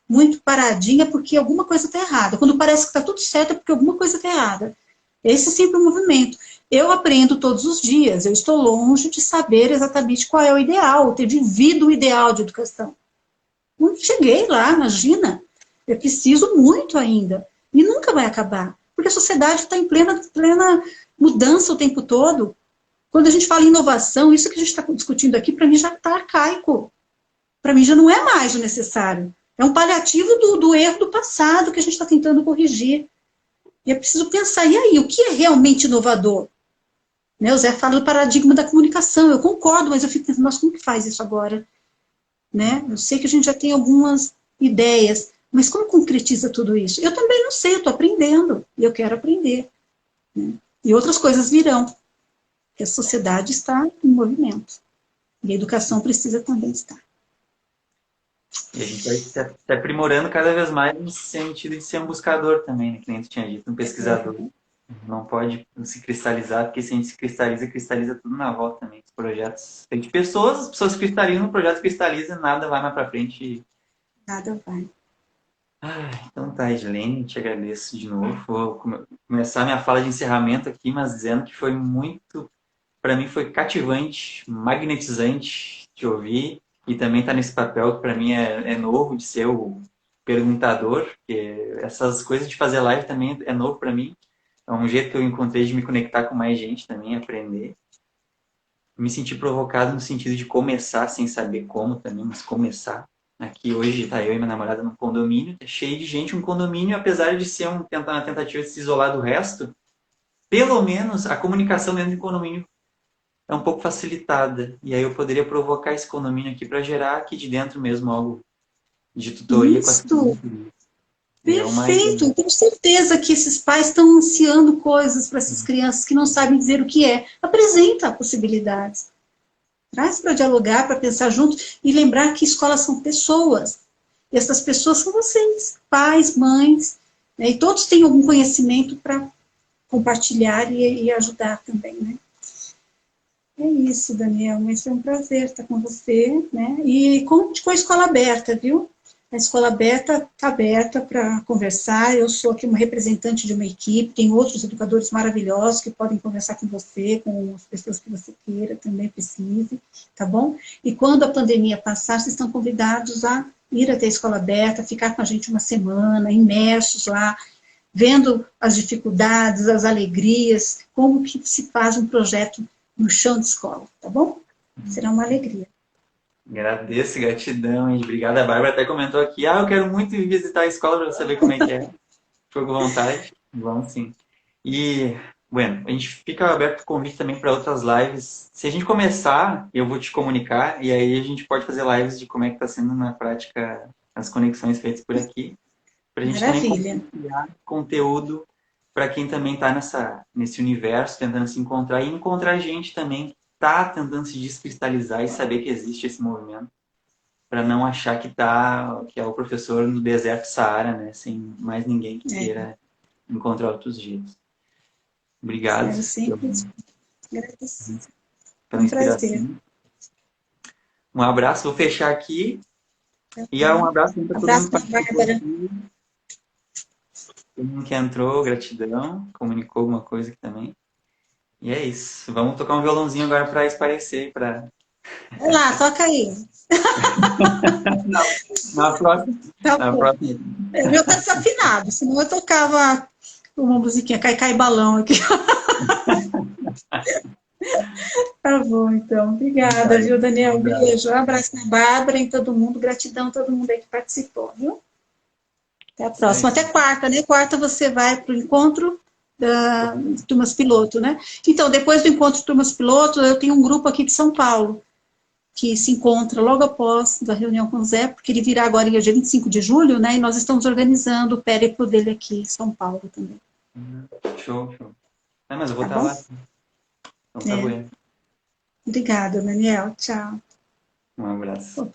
muito paradinho, é porque alguma coisa está errada. Quando parece que tá tudo certo, é porque alguma coisa está errada. Esse é sempre o movimento. Eu aprendo todos os dias, eu estou longe de saber exatamente qual é o ideal, ter vivido o ideal de educação. Não cheguei lá, imagina. Eu preciso muito ainda. E nunca vai acabar, porque a sociedade está em plena mudança o tempo todo. Quando a gente fala em inovação, isso que a gente está discutindo aqui, para mim já está arcaico. Para mim já não é mais o necessário. É um paliativo do erro do passado que a gente está tentando corrigir. E é preciso pensar, e aí, o que é realmente inovador? O Zé fala do paradigma da comunicação, eu concordo, mas eu fico pensando, nossa, como que faz isso agora? Eu sei que a gente já tem algumas ideias, mas como concretiza tudo isso? Eu também não sei, eu estou aprendendo, e eu quero aprender. E outras coisas virão, porque a sociedade está em movimento, e a educação precisa também estar. E a gente vai se aprimorando cada vez mais no sentido de ser um buscador também, né? Que nem tu tinha dito, um pesquisador. Não pode se cristalizar, porque se a gente se cristaliza tudo na volta também. Os projetos tem de pessoas, as pessoas cristalizam, o projeto cristaliza, nada vai mais pra frente. Nada vai. Então tá, Edilene, te agradeço de novo. Vou começar minha fala de encerramento aqui, mas dizendo que foi muito, para mim foi cativante, magnetizante te ouvir, e também tá nesse papel que para mim é novo, de ser o perguntador, porque essas coisas de fazer live também é novo para mim. É um jeito que eu encontrei de me conectar com mais gente também, aprender. Me senti provocado no sentido de começar, sem saber como também, mas começar. Aqui hoje tá eu e minha namorada num condomínio, tá cheio de gente, um condomínio, apesar de ser uma tentativa de se isolar do resto, pelo menos a comunicação dentro do condomínio é um pouco facilitada. E aí eu poderia provocar esse condomínio aqui para gerar aqui de dentro mesmo algo de tutoria. Isso. Perfeito, eu tenho certeza que esses pais estão ansiando coisas para essas crianças que não sabem dizer o que é. Apresenta possibilidades. Traz para dialogar, para pensar juntos e lembrar que escolas são pessoas. E essas pessoas são vocês, pais, mães, né? E todos têm algum conhecimento para compartilhar e ajudar também, né? É isso, Daniel, mas foi um prazer estar com você, né? E conte com a escola aberta, viu? A escola aberta está aberta para conversar. Eu sou aqui uma representante de uma equipe, tem outros educadores maravilhosos que podem conversar com você, com as pessoas que você queira, também precise, tá bom? E quando a pandemia passar, vocês estão convidados a ir até a escola aberta, ficar com a gente uma semana, imersos lá, vendo as dificuldades, as alegrias, como que se faz um projeto no chão de escola, tá bom? Será uma alegria. Agradeço, gratidão. E obrigado. A Bárbara até comentou aqui, eu quero muito ir visitar a escola para saber como é que é. Ficou com vontade? Vamos sim. E, bueno, a gente fica aberto o convite também para outras lives. Se a gente começar, eu vou te comunicar e aí a gente pode fazer lives de como é que está sendo na prática as conexões feitas por aqui. Para a gente também compartilhar conteúdo para quem também está nesse universo, tentando se encontrar e encontrar gente também que está tentando se descristalizar e saber que existe esse movimento, para não achar que é o professor no deserto Saara, né? Sem mais ninguém que queira encontrar outros jeitos. Obrigado. Eu sempre agradeço. Pela inspiração. Um abraço, vou fechar aqui. E um abraço para todo mundo. Bárbara. Todo mundo que entrou, gratidão, comunicou alguma coisa aqui também. E é isso. Vamos tocar um violãozinho agora para esparecer. Vai lá, toca aí. Na próxima. Tá na próxima. O meu tá desafinado, senão eu tocava uma musiquinha, cai balão aqui. Tá bom, então. Obrigada, viu, Daniel? Um beijo. Um abraço na Bárbara e todo mundo. Gratidão a todo mundo aí que participou, viu? Até a próxima. Até quarta, né? Quarta você vai para o encontro da Turmas Piloto, né? Então, depois do encontro de Turmas Piloto, eu tenho um grupo aqui de São Paulo, que se encontra logo após da reunião com o Zé, porque ele virá agora dia 25 de julho, né? E nós estamos organizando o périplo dele aqui em São Paulo também. Show. Mas eu vou estar lá. Então tá bom. Obrigada, Daniel. Tchau. Um abraço.